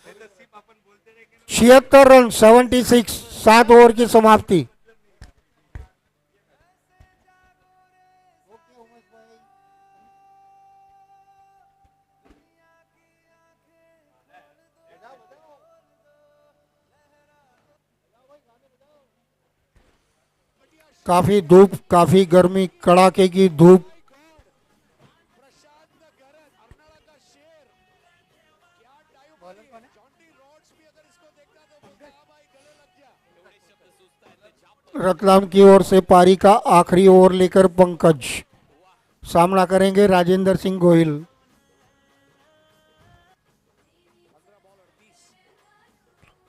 Speaker 9: नहीं तो सिर्फ अपन बोलते रहे कि
Speaker 1: 76 रन 76, 7 ओवर की समाप्ति। काफी धूप, काफी गर्मी, कड़ाके की धूप। रतलाम की ओर से पारी का आखिरी ओवर लेकर पंकज सामना करेंगे राजेंद्र सिंह गोहिल।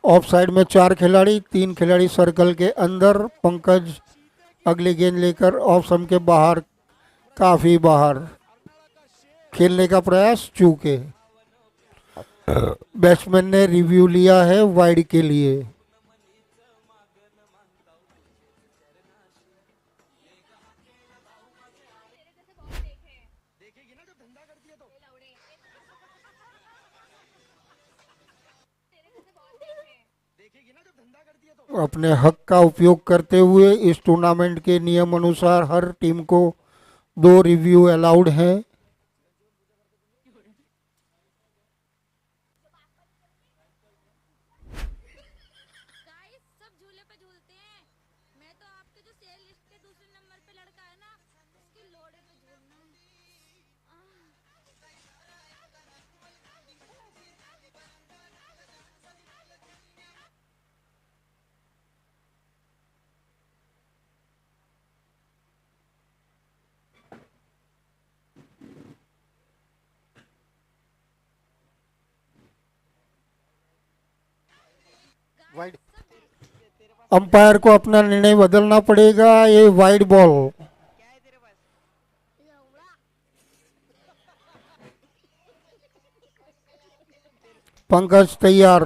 Speaker 1: ऑफ साइड में 4 खिलाड़ी, 3 खिलाड़ी सर्कल के अंदर। पंकज अगली गेंद लेकर ऑफ सम के बाहर, काफी बाहर, खेलने का प्रयास चूके। बैट्समैन ने रिव्यू लिया है वाइड के लिए। अपने हक का उपयोग करते हुए इस टूर्नामेंट के नियम अनुसार हर टीम को 2 रिव्यू अलाउड हैं। अंपायर को अपना निर्णय बदलना पड़ेगा। ये वाइड बॉल, पंकज तैयार।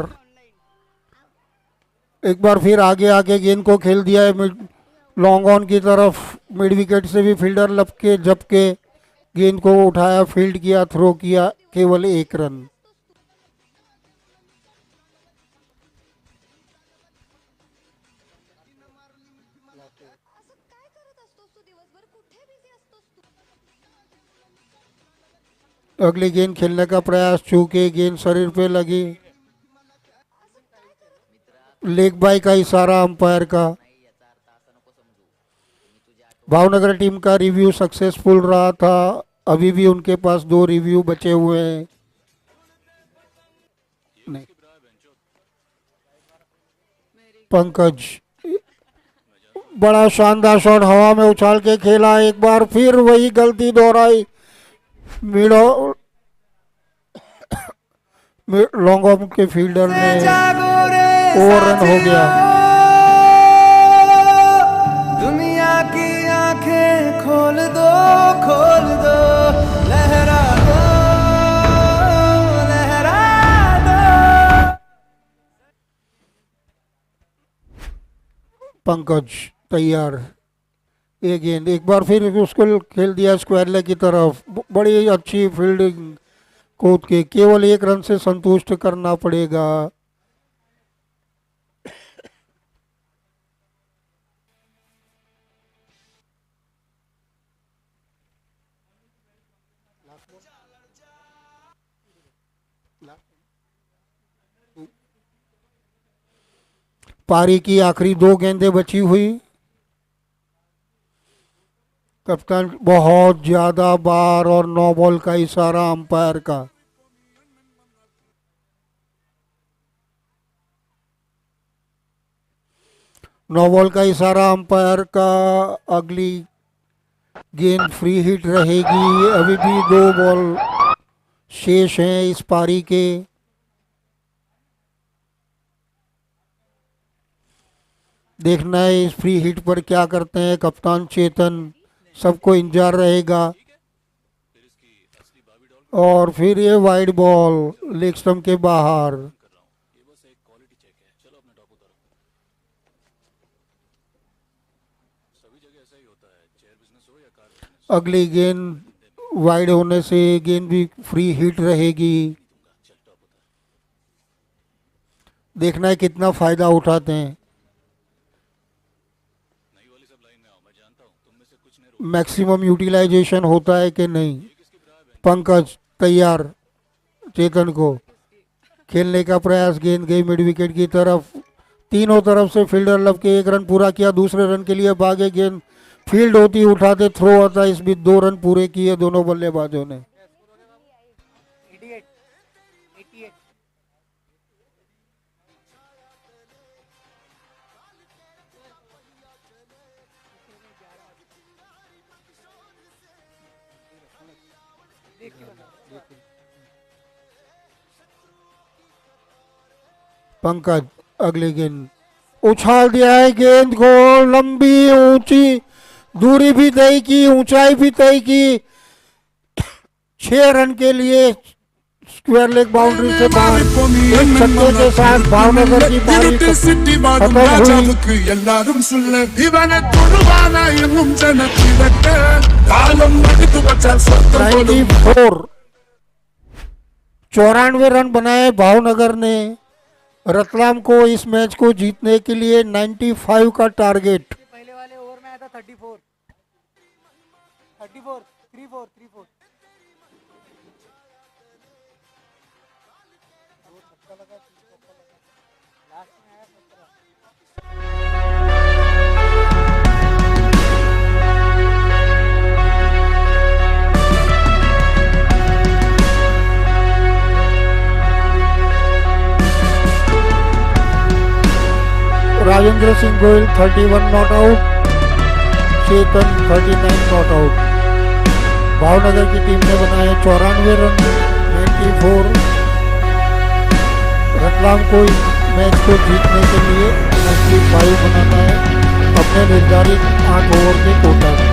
Speaker 1: एक बार फिर आगे आगे गेंद को खेल दिया है लॉन्ग ऑन की तरफ। मिड विकेट से भी फील्डर लपके झपके गेंद को उठाया, फील्ड किया, थ्रो किया, केवल 1 रन। अगली गेंद खेलने का प्रयास, चूके गेंद शरीर पे लगी। लेग बाय का इशारा अंपायर का। भावनगर टीम का रिव्यू सक्सेसफुल रहा था। अभी भी उनके पास 2 रिव्यू बचे हुए हैं। नहीं, पंकज बड़ा शानदार शॉट हवा में उछाल के खेला, एक बार फिर वही गलती दोहराई। मिडो लॉन्ग ऑफ के फील्डर ने ओवररन हो गया।
Speaker 4: दुनिया की आंखें खोल दो, लहरा दो, लहरा दो।
Speaker 1: पंकज तैयार, ये गेंद एक बार फिर उसको खेल दिया स्क्वायर लेग की तरफ। बड़ी अच्छी फील्डिंग कूद के, केवल 1 रन से संतुष्ट करना पड़ेगा। पारी की आखिरी 2 गेंदें बची हुई। कप्तान बहुत ज्यादा बार और 9 बॉल का इशारा अंपायर का। नो बॉल का इशारा अंपायर का। अगली गेंद फ्री हिट रहेगी। अभी भी 2 बॉल शेष हैं इस पारी के। देखना है इस फ्री हिट पर क्या करते हैं कप्तान चेतन। सबको इंतजार रहेगा। और फिर ये वाइड बॉल लेग स्टंप के बाहर। अगली गेंद वाइड होने से गेंद भी फ्री हिट रहेगी। देखना है कितना फायदा उठाते हैं। मैक्सिमम यूटिलाइजेशन होता है कि नहीं। पंकज तैयार, चेतन को खेलने का प्रयास। गेंद गई मिड विकेट की तरफ। तीनों तरफ से फील्डर लब के 1 रन पूरा किया। दूसरे रन के लिए भागे। गेंद फील्ड होती उठाते थ्रो आता। इस बीच 2 रन पूरे किए दोनों बल्लेबाजों ने। पंकज अगली गेंद उछाल दिया है। गेंद को लंबी ऊंची दूरी भी तय की, ऊंचाई भी तय की। 6 रन के लिए स्क्वायर लेग बाउंड्री से बाहर। एक छक्के के साथ भावनगर की पारी खत्म हुई। 94 रन बनाए भावनगर ने। रतलाम को इस मैच को जीतने के लिए 95 का टारगेट।
Speaker 8: पहले वाले ओवर में आया था 34 34
Speaker 1: Rajendra Singh Goyal 31 not out, Chetan 39 not out. Bhavnagar की टीम ने बनाए 94 रन 94। रतलाम को इस मैच को जीतने के लिए 95 बनाना है अपने निर्धारित 8 ओवर के कोटा में।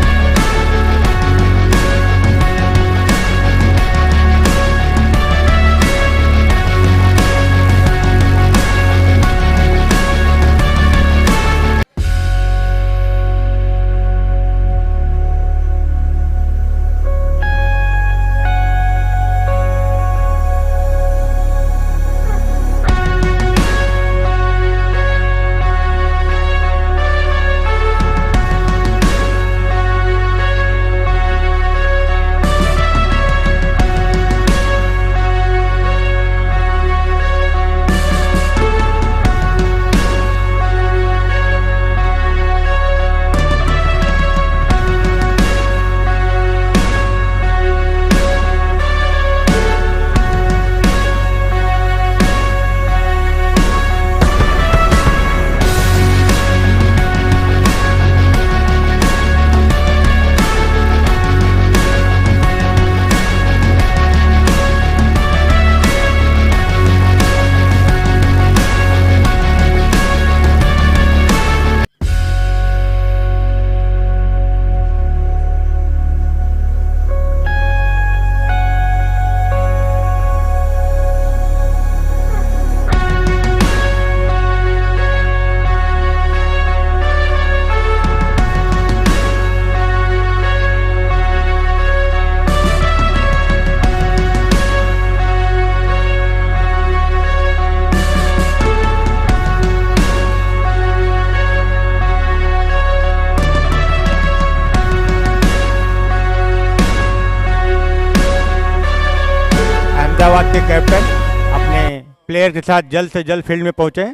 Speaker 6: अहमदाबाद के कैप्टन अपने प्लेयर के साथ जल्द से जल्द फील्ड में पहुंचे।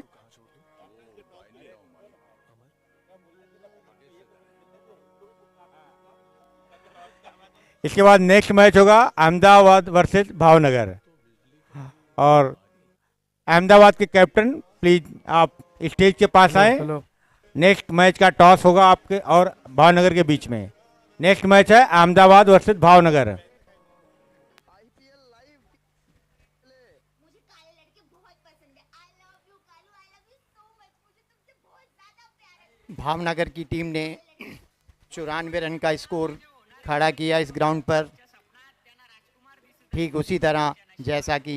Speaker 6: इसके बाद नेक्स्ट मैच होगा अहमदाबाद वर्सेस भावनगर, और अहमदाबाद के कैप्टन प्लीज आप स्टेज के पास आए। नेक्स्ट मैच का टॉस होगा आपके और भावनगर के बीच में। नेक्स्ट मैच है अहमदाबाद वर्सेस भावनगर।
Speaker 2: भावनगर की टीम ने 94 रन का स्कोर खड़ा किया इस ग्राउंड पर। ठीक उसी तरह जैसा कि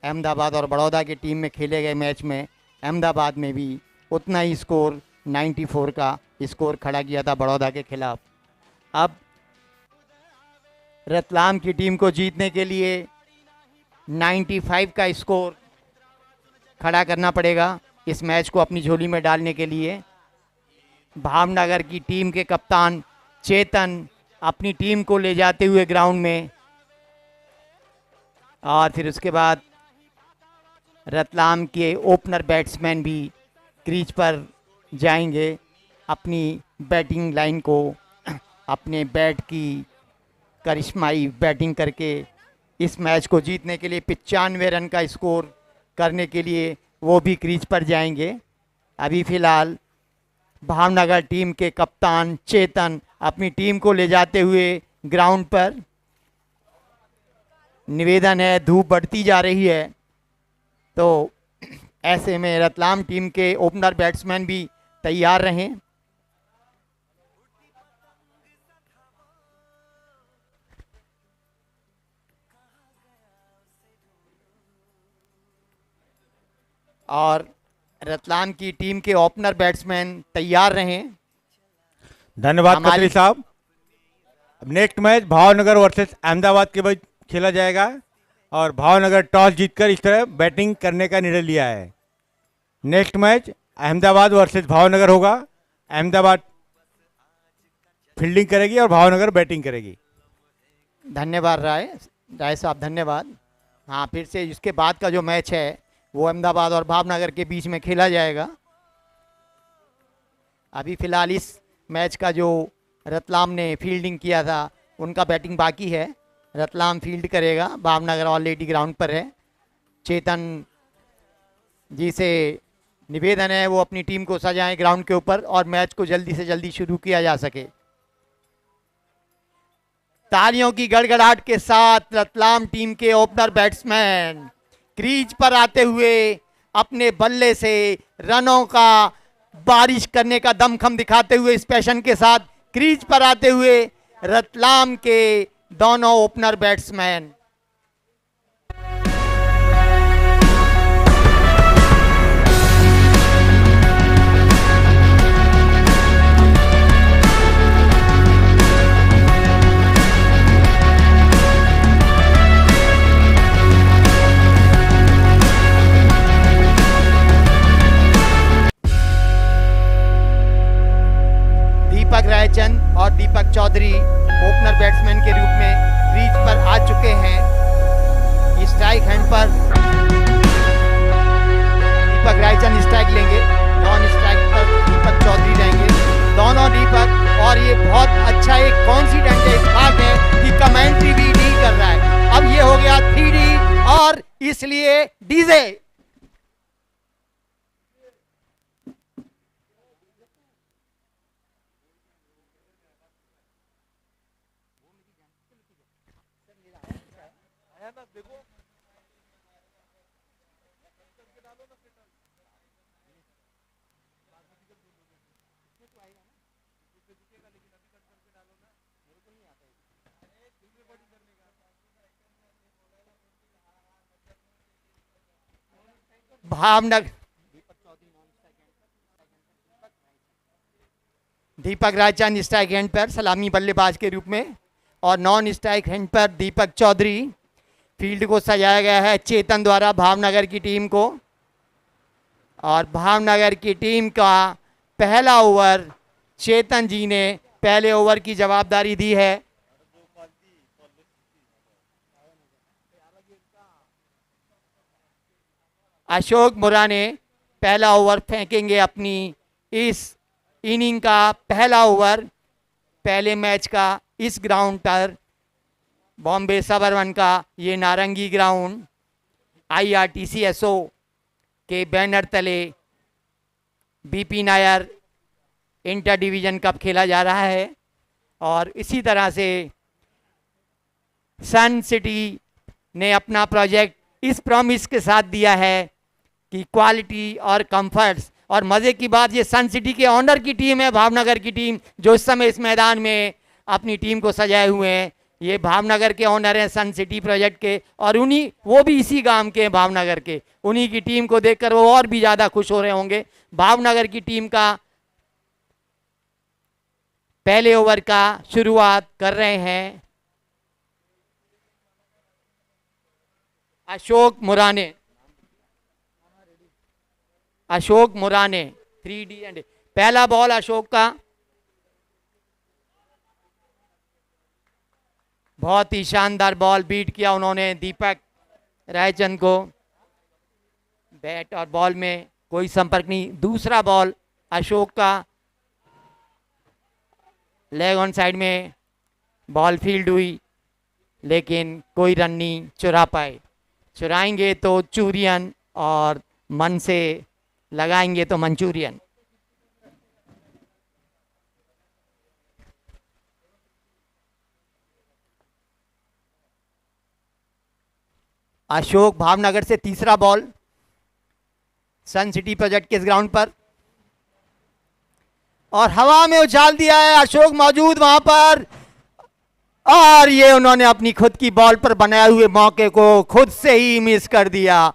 Speaker 2: अहमदाबाद और बड़ौदा की टीम में खेले गए मैच में अहमदाबाद में भी उतना ही स्कोर 94 का स्कोर खड़ा किया था बड़ौदा के खिलाफ। अब रतलाम की टीम को जीतने के लिए 95 का स्कोर खड़ा करना पड़ेगा इस मैच को अपनी झोली में डालने के लिए। भावनगर की टीम के कप्तान चेतन अपनी टीम को ले जाते हुए ग्राउंड में, और फिर उसके बाद रतलाम के ओपनर बैट्समैन भी क्रीज पर जाएंगे अपनी बैटिंग लाइन को अपने बैट की करिश्माई बैटिंग करके इस मैच को जीतने के लिए 95 रन का स्कोर करने के लिए वो भी क्रीज पर जाएंगे। अभी फ़िलहाल भावनगर टीम के कप्तान चेतन अपनी टीम को ले जाते हुए ग्राउंड पर। निवेदन है, धूप बढ़ती जा रही है, तो ऐसे में रतलाम टीम के ओपनर बैट्समैन भी तैयार रहें। और रतलाम की टीम के ओपनर बैट्समैन तैयार रहें।
Speaker 6: धन्यवाद खत्री साहब। अब next match Bhavnagar versus Ahmedabad के बीच खेला जाएगा, और भावनगर टॉस जीतकर इस तरह बैटिंग करने का निर्णय लिया है। Next match Ahmedabad versus Bhavnagar होगा। अहमदाबाद फील्डिंग करेगी और भावनगर बैटिंग करेगी।
Speaker 2: धन्यवाद राय साहब, धन्यवाद। हाँ, फिर से इसके बाद का जो मैच है वो अहमदाबाद और भावनगर के बीच में खेला जाएगा। अभी फ़िलहाल इस मैच का जो रतलाम ने फील्डिंग किया था उनका बैटिंग बाकी है। रतलाम फील्ड करेगा, भावनगर ऑलरेडी ग्राउंड पर है। चेतन जी से निवेदन है वो अपनी टीम को सजाएं ग्राउंड के ऊपर और मैच को जल्दी से जल्दी शुरू किया जा सके। तालियों की गड़गड़ाहट के साथ रतलाम टीम के ओपनर बैट्समैन क्रीज पर आते हुए अपने बल्ले से रनों का बारिश करने का दमखम दिखाते हुए इस पैशन के साथ क्रीज पर आते हुए रतलाम के दोनों ओपनर बैट्समैन। दीपक रायचंद और दीपक चौधरी ओपनर बैट्समैन के रूप में क्रीज पर आ चुके हैं। स्ट्राइक हैंड पर दीपक रायचंद स्ट्राइक लेंगे, नॉन स्ट्राइक पर दीपक चौधरी रहेंगे। दोनों दीपक, और ये बहुत अच्छा एक कॉन्फिडेंट है, इस बात है कि कमेंट्री भी डील कर रहा है। अब ये हो गया 3D और इसलिए डीजे। भावनगर दीपक रायचंद स्ट्राइक हैंड पर सलामी बल्लेबाज के रूप में, और नॉन स्ट्राइक हैंड पर दीपक चौधरी। फील्ड को सजाया गया है चेतन द्वारा भावनगर की टीम को, और भावनगर की टीम का पहला ओवर चेतन जी ने पहले ओवर की जवाबदारी दी है।
Speaker 10: अशोक मुराने पहला ओवर फेंकेंगे अपनी इस इनिंग का पहला ओवर पहले मैच का इस ग्राउंड पर, बॉम्बे सबअर्बन का ये नारंगी ग्राउंड IRTCSO के बैनर तले BP Nair inter division cup खेला जा रहा है। और इसी तरह से सन सिटी ने अपना प्रोजेक्ट इस प्रॉमिस के साथ दिया है कि क्वालिटी और कंफर्ट्स, और मज़े की बात ये सन सिटी के ऑनर की टीम है, भावनगर की टीम जो इस समय इस मैदान में अपनी टीम को सजाए हुए हैं। ये भावनगर के ऑनर हैं सन सिटी प्रोजेक्ट के, और उन्हीं वो भी इसी गांव के हैं भावनगर के। उन्हीं की टीम को देखकर वो और भी ज़्यादा खुश हो रहे होंगे। भावनगर की टीम का पहले ओवर का शुरुआत कर रहे हैं अशोक मुराने। अशोक मुराने 3D एंड पहला बॉल अशोक का, बहुत ही शानदार बॉल बीट किया उन्होंने दीपक रायचंद को। बैट और बॉल में कोई संपर्क नहीं। दूसरा बॉल अशोक का, लेग ऑन साइड में बॉल फील्ड हुई लेकिन कोई रन नहीं चुरा पाए। चुराएंगे तो चूरियन और मन से लगाएंगे तो मंचूरियन। अशोक भावनगर से तीसरा बॉल सन सिटी प्रोजेक्ट के इस ग्राउंड पर, और हवा में उछाल दिया है अशोक मौजूद वहां पर, और ये उन्होंने अपनी खुद की बॉल पर बनाए हुए मौके को खुद से ही मिस कर दिया।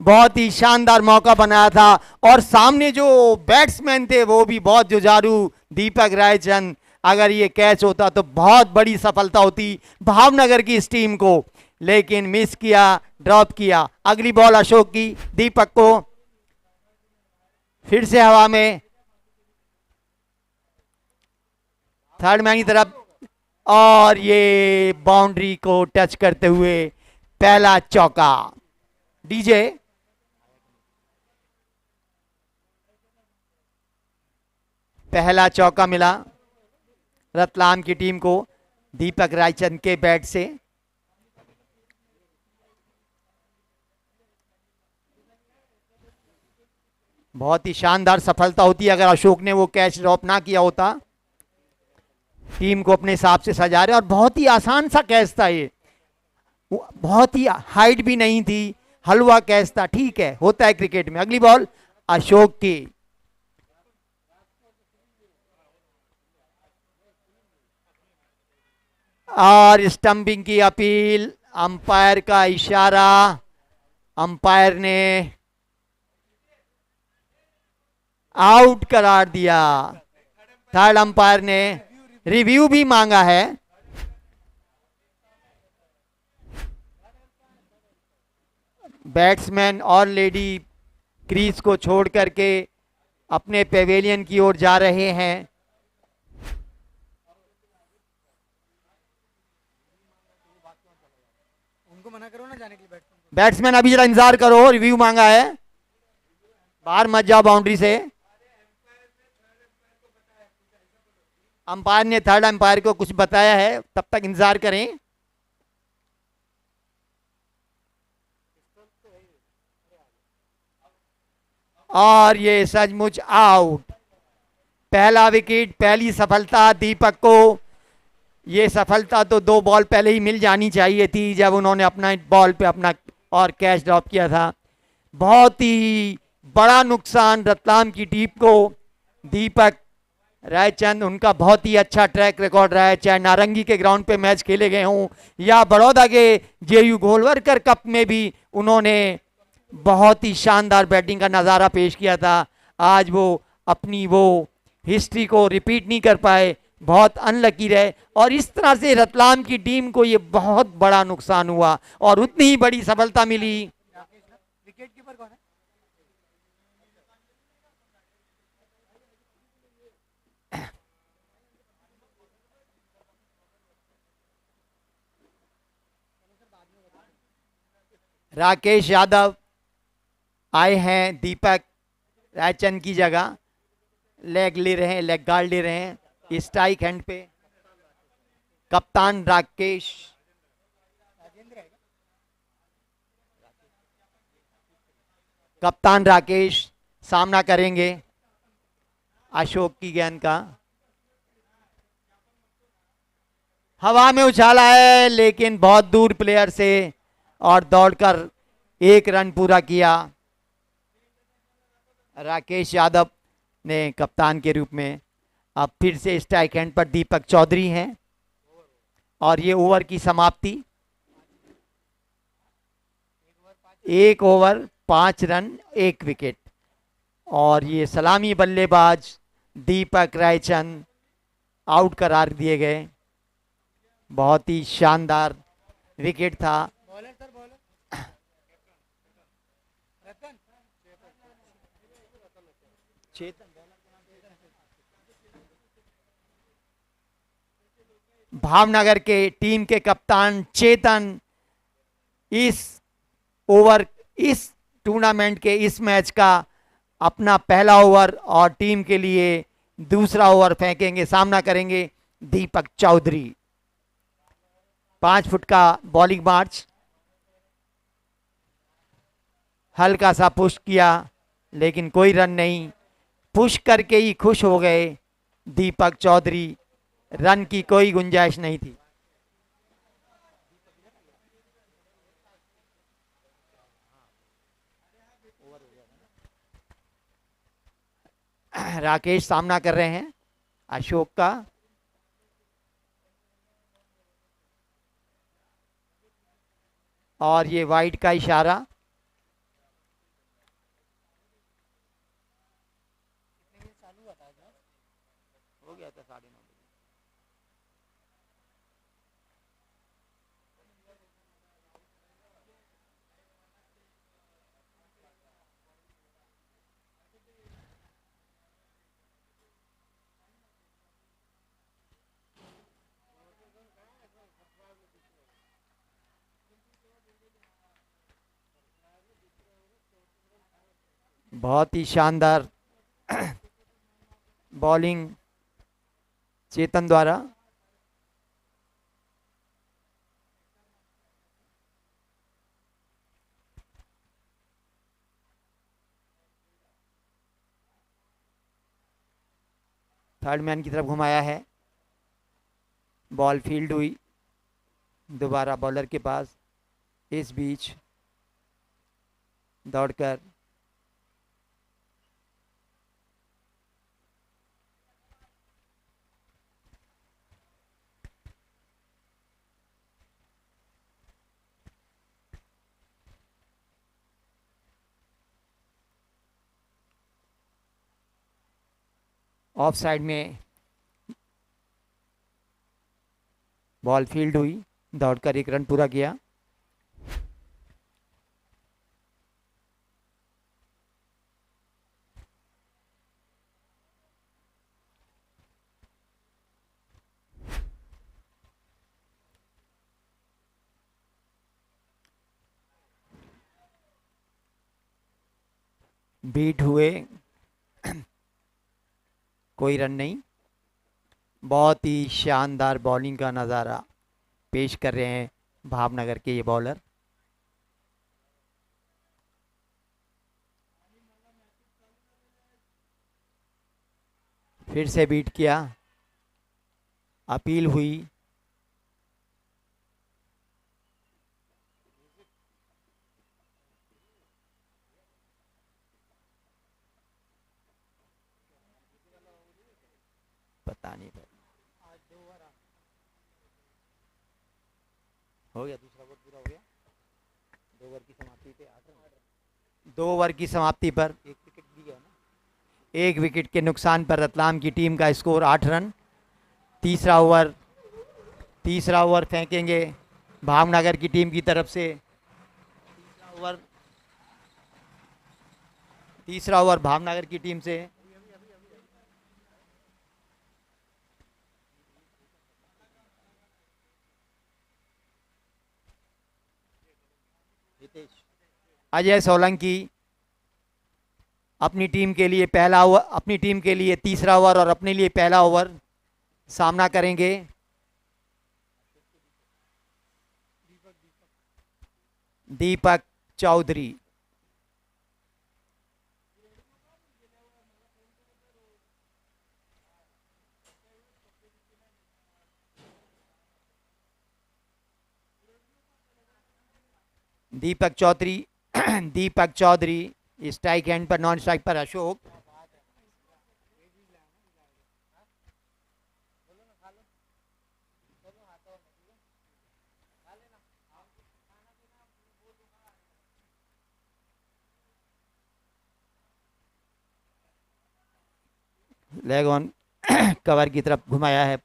Speaker 10: बहुत ही शानदार मौका बनाया था, और सामने जो बैट्समैन थे वो भी बहुत जुझारू दीपक रायचंद। अगर ये कैच होता तो बहुत बड़ी सफलता होती भावनगर की इस टीम को, लेकिन मिस किया, ड्रॉप किया। अगली बॉल अशोक की, दीपक को फिर से हवा में थर्ड मैन की तरफ, और ये बाउंड्री को टच करते हुए पहला चौका। डीजे पहला चौका मिला रतलाम की टीम को दीपक रायचंद के बैट से। बहुत ही शानदार सफलता होती अगर अशोक ने वो कैच ड्रॉप ना किया होता। टीम को अपने हिसाब से सजा रहे, और बहुत ही आसान सा कैच था ये, बहुत ही हाइट भी नहीं थी, हलवा कैच था। ठीक है, होता है क्रिकेट में। अगली बॉल अशोक की, और स्टंपिंग की अपील, अंपायर का इशारा, अंपायर ने आउट करार दिया। थर्ड अंपायर ने रिव्यू भी मांगा है। बैट्समैन और लेडी क्रीज को छोड़ करके अपने पेवेलियन की ओर जा रहे हैं।
Speaker 2: उनको मना करो ना जाने के लिए।
Speaker 10: बैट्समैन अभी जरा इंतजार करो, रिव्यू मांगा है, बाहर मत जाओ बाउंड्री से। अंपायर ने थर्ड अंपायर को कुछ बताया है, तब तक इंतजार करें। और ये सचमुच आउट। पहला विकेट, पहली सफलता दीपक को। ये सफलता तो 2 बॉल पहले ही मिल जानी चाहिए थी जब उन्होंने अपना बॉल पे अपना और कैच ड्रॉप किया था। बहुत ही बड़ा नुकसान रतलाम की टीम को। दीपक रायचंद, उनका बहुत ही अच्छा ट्रैक रिकॉर्ड रहा है, चाहे नारंगी के ग्राउंड पे मैच खेले गए हों या बड़ौदा के JU गोलवरकर कप में भी उन्होंने बहुत ही शानदार बैटिंग का नज़ारा पेश किया था। आज वो अपनी वो हिस्ट्री को रिपीट नहीं कर पाए, बहुत अनलकी रहे, और इस तरह से रतलाम की टीम को ये बहुत बड़ा नुकसान हुआ और उतनी ही बड़ी सफलता मिली।
Speaker 2: विकेट कीपर कौन है?
Speaker 10: राकेश यादव आए हैं दीपक रायचंद की जगह, लेग ले रहे हैं, लेग गार्ड ले रहे हैं स्ट्राइक हैंड पे। कप्तान राकेश, कप्तान राकेश सामना करेंगे अशोक की गेंद का। हवा में उछाला है लेकिन बहुत दूर प्लेयर से और दौड़कर 1 रन पूरा किया राकेश यादव ने कप्तान के रूप में। अब फिर से स्ट्राइक हैंड पर दीपक चौधरी हैं और ये ओवर की समाप्ति। 1 ओवर 5 रन 1 विकेट और ये सलामी बल्लेबाज दीपक रायचंद आउट करार दिए गए। बहुत ही शानदार विकेट था। भावनगर के टीम के कप्तान चेतन इस टूर्नामेंट के इस मैच का अपना पहला ओवर और टीम के लिए दूसरा ओवर फेंकेंगे। सामना करेंगे दीपक चौधरी। 5 फुट का बॉलिंग मार्च, हल्का सा पुश किया लेकिन कोई रन नहीं। पुश करके ही खुश हो गए दीपक चौधरी, रन की कोई गुंजाइश नहीं थी। राकेश सामना कर रहे हैं अशोक का। और ये वाइड का इशारा। हो गया था 9:30 बजे। बहुत ही शानदार बॉलिंग चेतन द्वारा। थर्ड मैन की तरफ घुमाया है, बॉल फील्ड हुई दोबारा बॉलर के पास। इस बीच दौड़कर ऑफ साइड में बॉल फील्ड हुई, दौड़कर 1 रन पूरा किया। बीट हुए, कोई रन नहीं। बहुत ही शानदार बॉलिंग का नज़ारा पेश कर रहे हैं भावनगर के ये बॉलर। फिर से बीट किया, अपील हुई। पता नहीं हो गया, दूसरा ओवर पूरा हो गया। 2 ओवर की समाप्ति पे 8 रन। 2 ओवर की समाप्ति पर 1 विकेट दिया ना। 1 विकेट के नुकसान पर रतलाम की टीम का स्कोर 8 रन। तीसरा ओवर फेंकेंगे भावनगर की टीम की तरफ से। तीसरा ओवर भावनगर की टीम से। अजय सोलंकी अपनी टीम के लिए पहला ओवर, अपनी टीम के लिए तीसरा ओवर और अपने लिए पहला ओवर सामना करेंगे। दीपक चौधरी। दीपक चौधरी दीपक चौधरी स्ट्राइक एंड पर, नॉन स्ट्राइक पर अशोक। लेग ऑन कवर की तरफ घुमाया है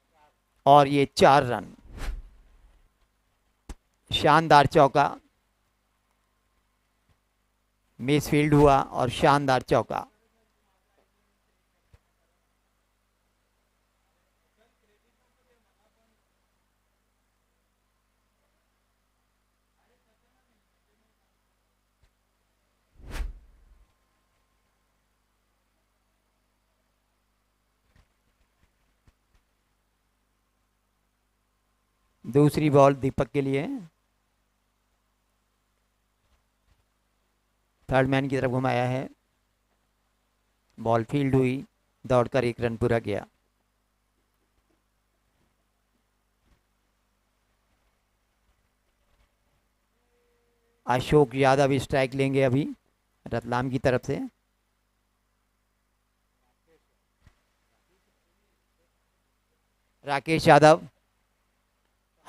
Speaker 10: और ये 4 रन। शानदार चौका, मिस फील्ड हुआ और शानदार चौका। दूसरी बॉल दीपक के लिए। थर्ड मैन की तरफ घुमाया है, बॉल फील्ड हुई, दौड़कर 1 रन पूरा किया। अशोक यादव स्ट्राइक लेंगे अभी रतलाम की तरफ से। राकेश यादव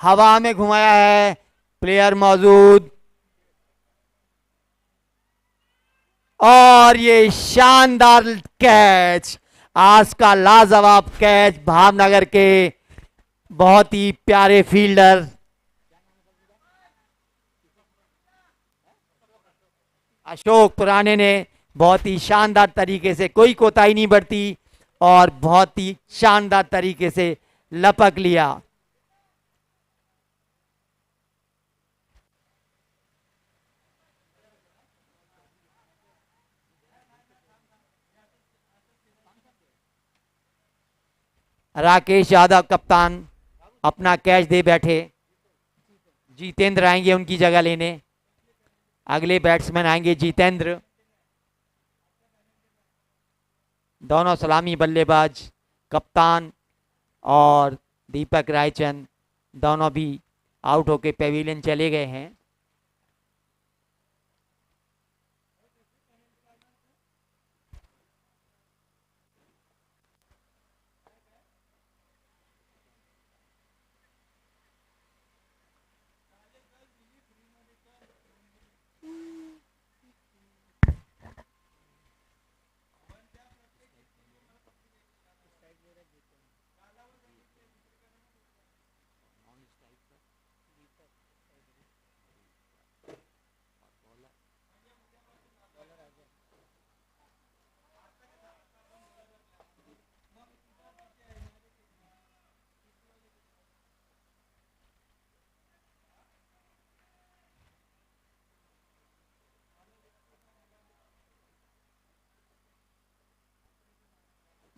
Speaker 10: हवा में घुमाया है, प्लेयर मौजूद और ये शानदार कैच, आज का लाजवाब कैच भावनगर के बहुत ही प्यारे फील्डर अशोक पुराने ने बहुत ही शानदार तरीके से, कोई कोताही नहीं बरती और बहुत ही शानदार तरीके से लपक लिया। राकेश यादव कप्तान अपना कैच दे बैठे, जितेंद्र आएंगे उनकी जगह लेने। अगले बैट्समैन आएंगे जितेंद्र। दोनों सलामी बल्लेबाज कप्तान और दीपक रायचंद दोनों भी आउट होके पेविलियन चले गए हैं।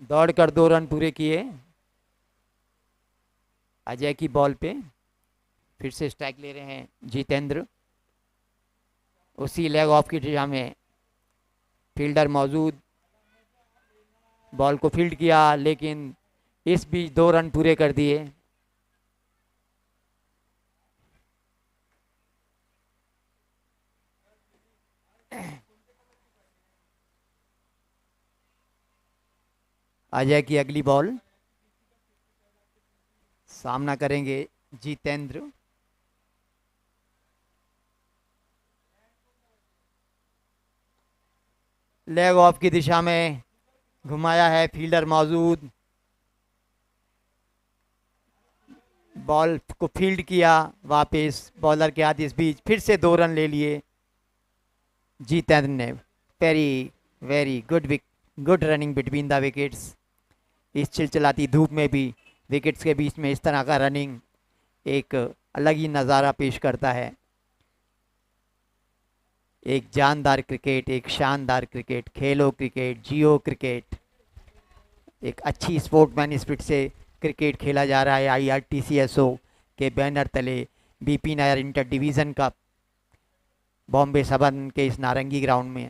Speaker 10: दौड़कर 2 रन पूरे किए। अजय की बॉल पे फिर से स्ट्राइक ले रहे हैं जितेंद्र। उसी लेग ऑफ की दिशा में फील्डर मौजूद, बॉल को फील्ड किया लेकिन इस बीच 2 रन पूरे कर दिए। अजय की अगली बॉल, सामना करेंगे जितेंद्र। लेग ऑफ की दिशा में घुमाया है, फील्डर मौजूद, बॉल को फील्ड किया वापस बॉलर के हाथ। इस बीच फिर से 2 रन ले लिए जितेंद्र ने। Very good running between the wickets. इस चिलचिलाती धूप में भी विकेट्स के बीच में इस तरह का रनिंग एक अलग ही नज़ारा पेश करता है। एक जानदार क्रिकेट, एक शानदार क्रिकेट, खेलो क्रिकेट, जियो क्रिकेट, एक अच्छी स्पोर्टमैन स्पिरिट से क्रिकेट खेला जा रहा है IRTCSO के बैनर तले BP Nair inter division cup Bombay सबन के इस नारंगी ग्राउंड में।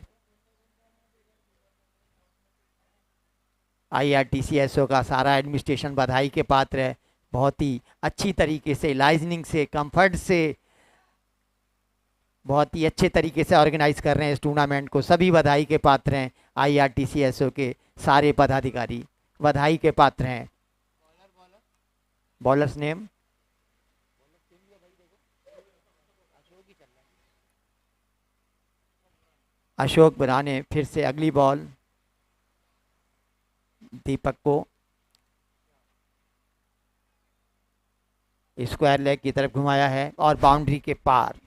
Speaker 10: IRTCSO का सारा एडमिनिस्ट्रेशन बधाई के पात्र है। बहुत ही अच्छी तरीके से, लाइजनिंग से, कंफर्ट से, बहुत ही अच्छे तरीके से ऑर्गेनाइज कर रहे हैं इस टूर्नामेंट को। सभी बधाई के पात्र हैं। IRTCSO के सारे पदाधिकारी बधाई के पात्र हैं। बॉलर्स नेम अशोक बनाने। फिर से अगली बॉल दीपक को स्क्वायर लेग की तरफ घुमाया है और बाउंड्री के पार।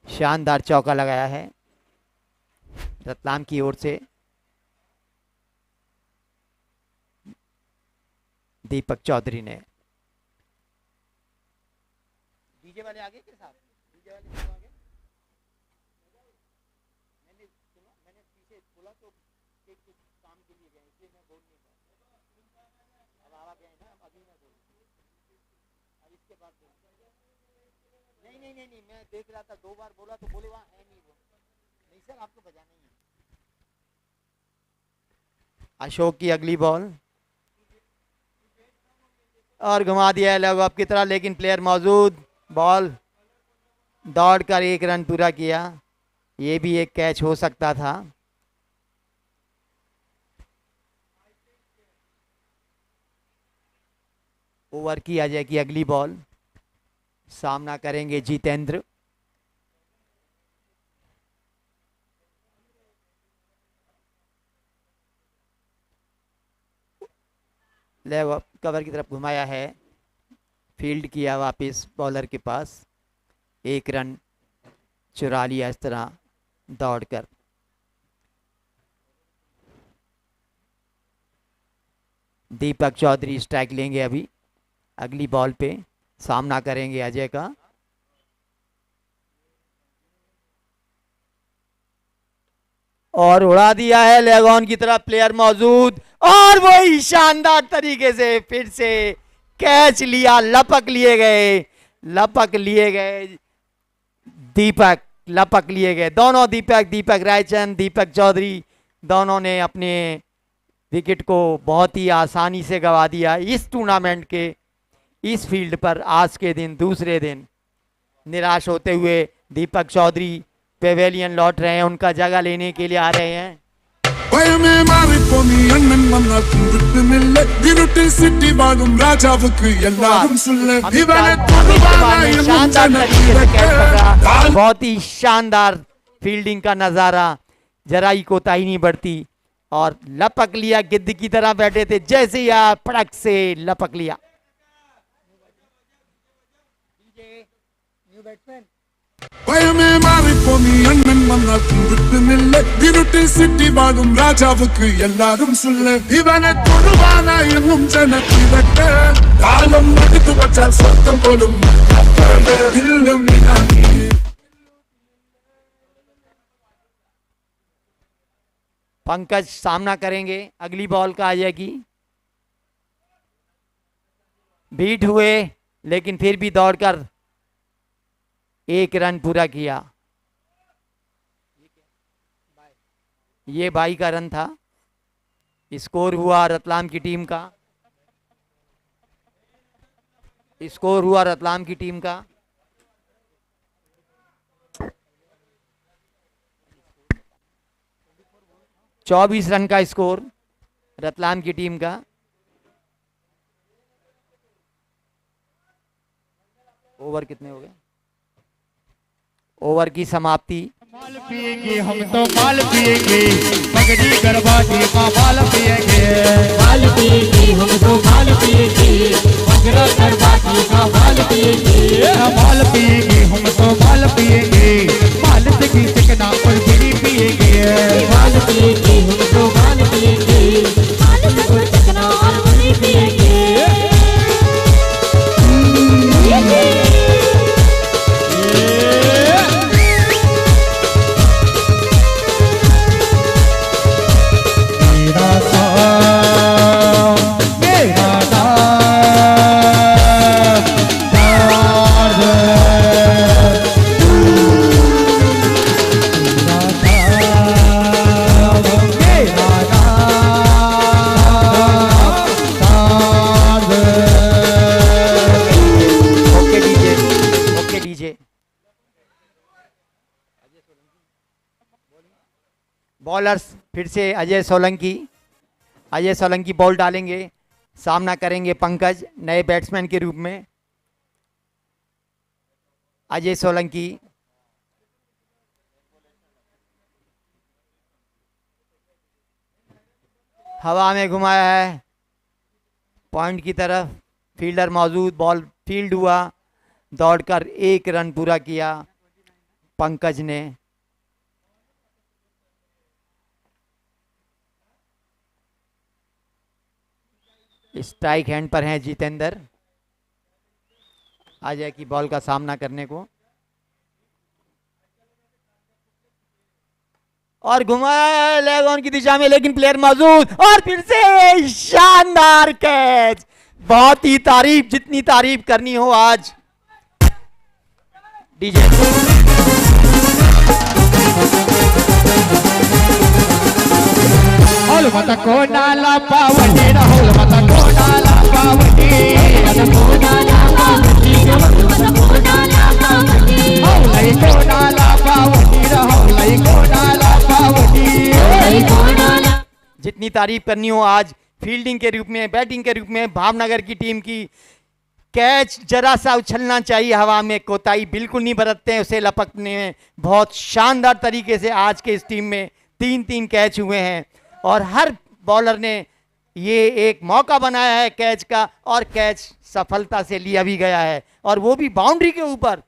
Speaker 10: शानदार चौका लगाया है रतलाम की ओर से दीपक चौधरी ने। डीजे वाले आगे के साथ, डीजे वाले आगे। मैंने पीछे बोला तो एक कुछ काम के लिए गए, इसलिए मैं बोल नहीं पाया। अब आवा गया ना, अभी मैं बोल, अब इसके बाद नहीं, मैं देख रहा था, 2 बार बोला तो बोले वहाँ है नहीं वो। नहीं सर, आपको बजाना ही है। अशोक की अगली बॉल और घुमा दिया है लेग ऑफ की तरह, लेकिन प्लेयर मौजूद। बॉल दौड़कर 1 रन पूरा किया। ये भी एक कैच हो सकता था। ओवर की अजय की अगली बॉल, सामना करेंगे जितेंद्र। लेग ऑफ कवर की तरफ घुमाया है, फील्ड किया वापस बॉलर के पास। 1 रन चुरा लिया इस तरह दौड़कर। दीपक चौधरी स्ट्राइक लेंगे अभी अगली बॉल पे, सामना करेंगे अजय का। और उड़ा दिया है लेग ऑन की तरफ, प्लेयर मौजूद और वही शानदार तरीके से फिर से कैच लिया। लपक लिए गए दीपक, लपक लिए गए दोनों दीपक रायचंद, दीपक चौधरी, दोनों ने अपने विकेट को बहुत ही आसानी से गंवा दिया। इस टूर्नामेंट के इस फील्ड पर आज के दिन दूसरे दिन निराश होते हुए दीपक चौधरी पेवेलियन लौट रहे हैं, उनका जगह लेने के लिए आ रहे हैं। बहुत ही शानदार फील्डिंग का नजारा, जरा ही कोताही नहीं बढ़ती और लपक लिया। गिद्ध की तरह बैठे थे, जैसे ही पड़क से लपक लिया। पंकज सामना करेंगे अगली बॉल का अजय की। बीट हुए लेकिन फिर भी दौड़कर 1 रन पूरा किया। ये 22 का रन था। स्कोर हुआ रतलाम की टीम का, 24 रन का स्कोर रतलाम की टीम का। ओवर कितने हो गए? ओवर की समाप्ति।
Speaker 11: माल पिएंगे हम तो माल पिएंगे, पगड़ी गरबा के माल पिएंगे। माल पिएंगे हम तो माल पिएंगे, पगड़ा गरबा के माल पिएंगे। माल पिएंगे हम तो माल पिएंगे, माल से की चिकना और बीड़ी पिएंगे। माल पिएंगे हम तो माल पिएंगे, माल से की चिकना और बीड़ी पिएंगे।
Speaker 10: बॉलर्स फिर से अजय सोलंकी बॉल डालेंगे, सामना करेंगे पंकज नए बैट्समैन के रूप में। अजय सोलंकी हवा में घुमाया है पॉइंट की तरफ, फील्डर मौजूद, बॉल फील्ड हुआ, दौड़कर 1 रन पूरा किया पंकज ने। स्ट्राइक हैंड पर हैं जितेंद्र अजय की बॉल का सामना करने को, और घुमाया लेग ऑन की दिशा में, लेकिन प्लेयर मौजूद, और फिर से शानदार कैच। बहुत ही तारीफ, जितनी तारीफ करनी हो आज। डीजे
Speaker 11: होल मत कोणाला पावटी होल मत कोणाला पावटी होलई कोणाला पावटी होलई कोणाला पावटी।
Speaker 10: जितनी तारीफ करनी हो आज फील्डिंग के रूप में, बैटिंग के रूप में भावनगर की टीम की। कैच जरा सा उछलना चाहिए हवा में, कोताही बिल्कुल नहीं बरतते हैं उसे लपकने में। बहुत शानदार तरीके से आज के इस टीम में 3-3 कैच हुए हैं, और हर बॉलर ने ये एक मौका बनाया है कैच का, और कैच सफलता से लिया भी गया है, और वो भी बाउंड्री के ऊपर।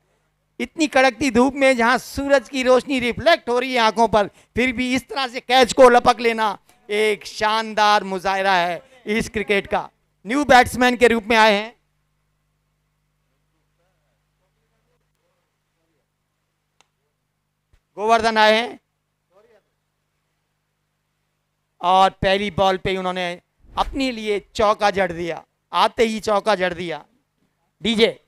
Speaker 10: इतनी कड़कती धूप में जहां सूरज की रोशनी रिफ्लेक्ट हो रही है आंखों पर, फिर भी इस तरह से कैच को लपक लेना एक शानदार मुजाहिरा है इस क्रिकेट का। न्यू बैट्समैन के रूप में आए हैं गोवर्धन आए हैं, और पहली बॉल पे उन्होंने अपने लिए चौका जड़ दिया, आते ही चौका जड़ दिया। डीजे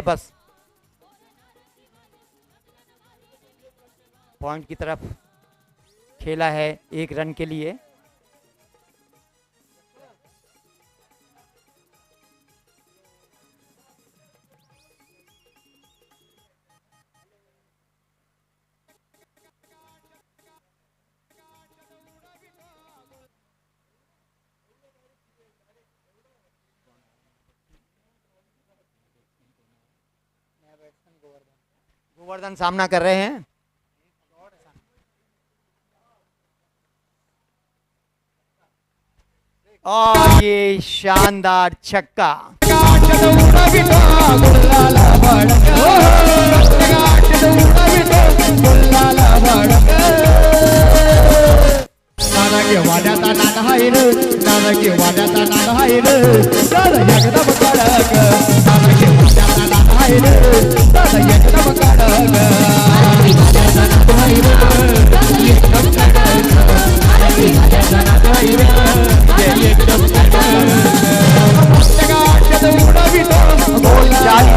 Speaker 10: बस पॉइंट की तरफ खेला है 1 रन के लिए। गोवर्धन सामना कर रहे हैं, और ये शानदार छक्का।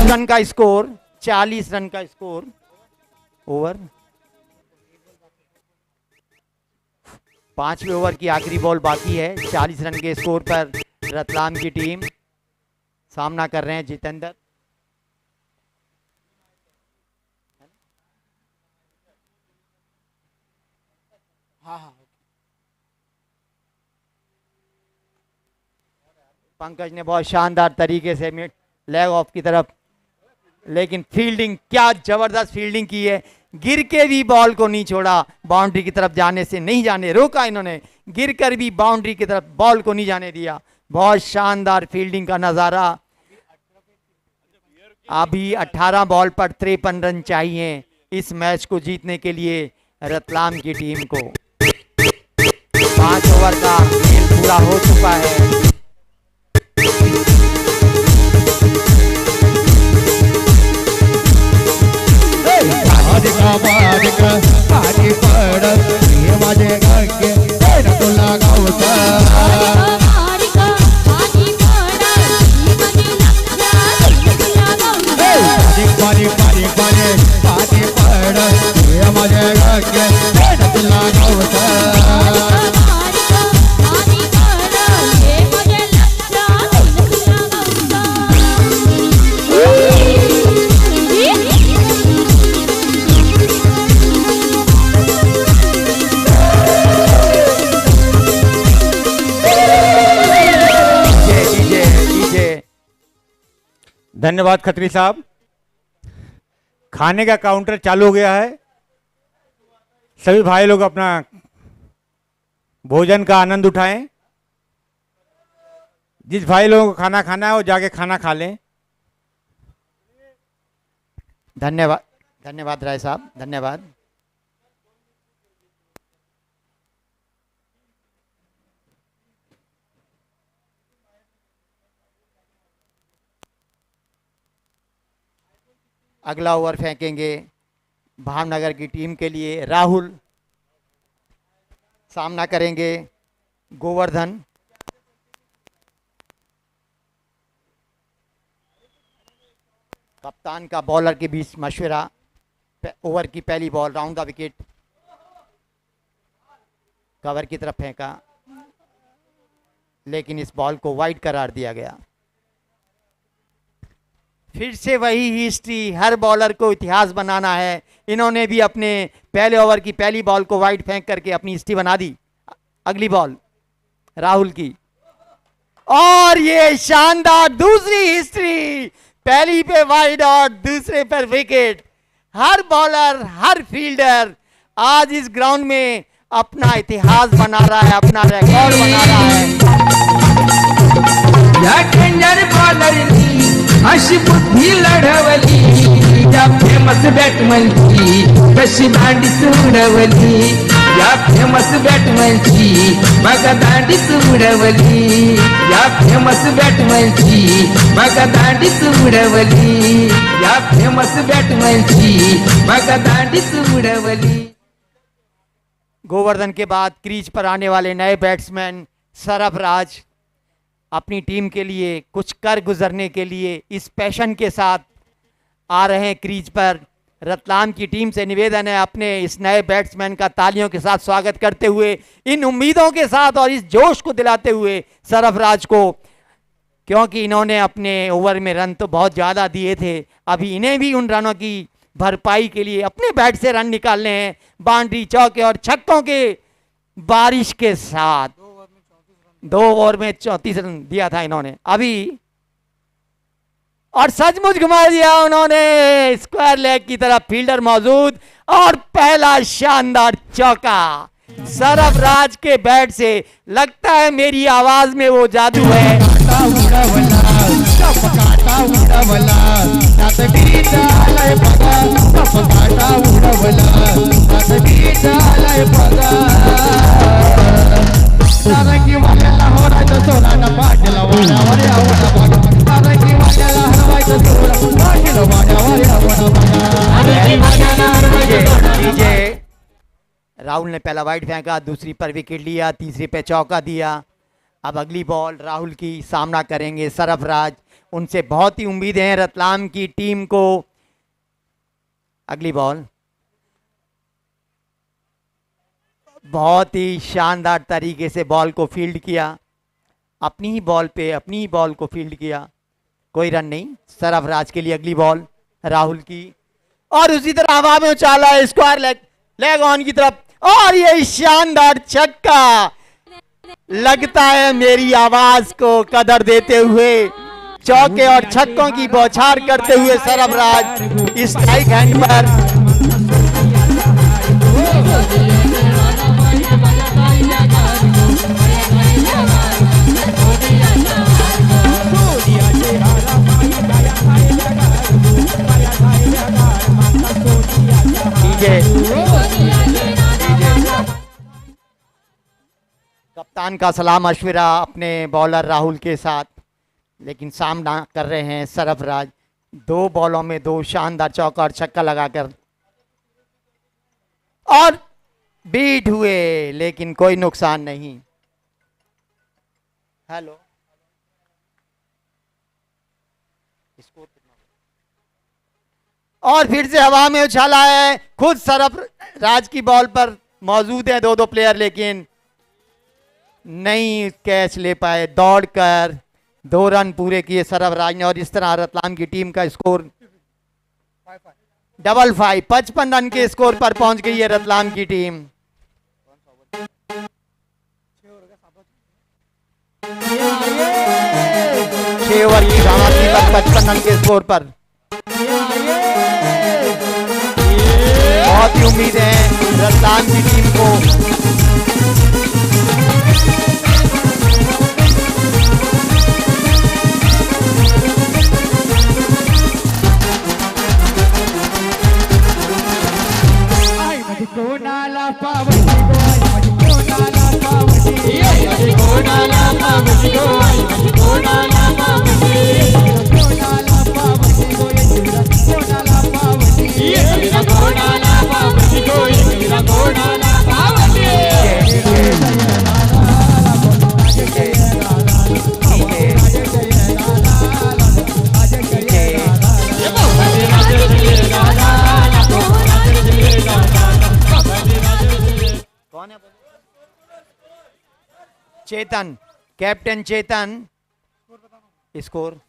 Speaker 10: रन का स्कोर, 40 रन का स्कोर ओवर। 5वें ओवर की आखिरी बॉल बाकी है। 40 रन के स्कोर पर रतलाम की टीम सामना कर रहे हैं जितेंद्र। पंकज ने बहुत शानदार तरीके से लेग ऑफ की तरफ, लेकिन फील्डिंग, क्या जबरदस्त फील्डिंग की है। गिर के भी बॉल को नहीं छोड़ा, बाउंड्री की तरफ जाने से नहीं जाने रोका इन्होंने, गिर कर भी बाउंड्री की तरफ बॉल को नहीं जाने दिया। बहुत शानदार फील्डिंग का नजारा। अभी 18 बॉल पर 53 रन चाहिए इस मैच को जीतने के लिए रतलाम की टीम को। 5 ओवर का खेल पूरा हो चुका है।
Speaker 11: पाणी पडत माझे गंगे तुला गावता
Speaker 6: धन्यवाद खत्री साहब। खाने का काउंटर चालू हो गया है। सभी भाई लोग अपना भोजन का आनंद उठाएं। जिस भाई लोगों को खाना खाना है वो जाके खाना खा लें।
Speaker 10: धन्यवाद, धन्यवाद राय साहब, धन्यवाद। अगला ओवर फेंकेंगे भावनगर की टीम के लिए राहुल। सामना करेंगे गोवर्धन। कप्तान का बॉलर के बीच मशवरा। ओवर की पहली ball round the wicket, cover की तरफ फेंका, लेकिन इस बॉल को वाइड करार दिया गया। फिर से वही हिस्ट्री, हर बॉलर को इतिहास बनाना है। इन्होंने भी अपने पहले ओवर की पहली बॉल को वाइड फेंक करके अपनी हिस्ट्री बना दी। अगली बॉल राहुल की, और ये शानदार दूसरी हिस्ट्री। पहली पे वाइड और दूसरे पर विकेट। हर बॉलर, हर फील्डर आज इस ग्राउंड में अपना इतिहास बना रहा है, अपना रिकॉर्ड बना रहा है।
Speaker 12: या डेंजर बॉलरनी अशी बुद्धी लढवली, या फेमस बॅटमनची कशी दांडीच उडवली, या फेमस बॅटमनची बघा दांडीच उडवली, या फेमस बॅटमनची बघा दांडीच उडवली, या फेमस बॅटमनची बघा दांडीच उडवली।
Speaker 10: गोवर्धन के बाद क्रीज पर आने वाले नए बैट्समैन सरफराज अपनी टीम के लिए कुछ कर गुजरने के लिए इस पैशन के साथ आ रहे हैं क्रीज पर। रतलाम की टीम से निवेदन है अपने इस नए बैट्समैन का तालियों के साथ स्वागत करते हुए, इन उम्मीदों के साथ और इस जोश को दिलाते हुए सरफराज को, क्योंकि इन्होंने अपने ओवर में रन तो बहुत ज़्यादा दिए थे, अभी इन्हें भी उन रनों की भरपाई के लिए अपने बैट से रन निकालने हैं। बाउंड्री, चौके और छक्कों के बारिश के साथ 2 ओवर में 34 रन दिया था इन्होंने अभी, और सचमुच घुमा दिया उन्होंने। स्क्वायर लेग की तरफ फील्डर मौजूद और पहला शानदार चौका सरफराज के बैट से। लगता है मेरी आवाज में वो जादू है। राहुल ने पहला वाइड फेंका, दूसरी पर विकेट लिया, तीसरी पे चौका दिया। अब अगली बॉल राहुल की, सामना करेंगे सरफराज। उनसे बहुत ही उम्मीदें हैं रतलाम की टीम को। अगली बॉल बहुत ही शानदार तरीके से बॉल को फील्ड किया, अपनी ही बॉल पे अपनी ही बॉल को फील्ड किया, कोई रन नहीं। सरफराज के लिए अगली बॉल राहुल की, और उसी तरह हवा में उछाला है स्क्वायर लेग ऑन की तरफ, और ये शानदार छक्का। लगता है मेरी आवाज को कदर देते हुए, चौके और छक्कों की बौछार करते हुए सरफराज स्ट्राइक हैंड पर। कप्तान का सलाम मशवरा अपने बॉलर राहुल के साथ, लेकिन सामना कर रहे हैं सरफराज। 2 बॉलों में 2 शानदार चौका और छक्का लगाकर, और बीट हुए लेकिन कोई नुकसान नहीं। हेलो, और फिर से हवा में उछाला है, खुद सरफराज की बॉल पर मौजूद है 2 प्लेयर, लेकिन नहीं कैच ले पाए। दौड़कर 2 रन पूरे किए सरफराज ने, और इस तरह रतलाम की टीम का स्कोर 55 55 रन के स्कोर पर पहुंच गई है रतलाम की टीम। 6 ओवर की समाप्ति पर 55 रन के स्कोर पर। बहुत ही उम्मीद है रतलाम की टीम को।
Speaker 11: नाला पावती गो नाला पावती गो नाला पावती गो नाला पावती नाला पावती गो नाला पावती गो नाला पावती गो नाला पावती।
Speaker 10: कौन है? चेतन, कैप्टन चेतन। स्कोर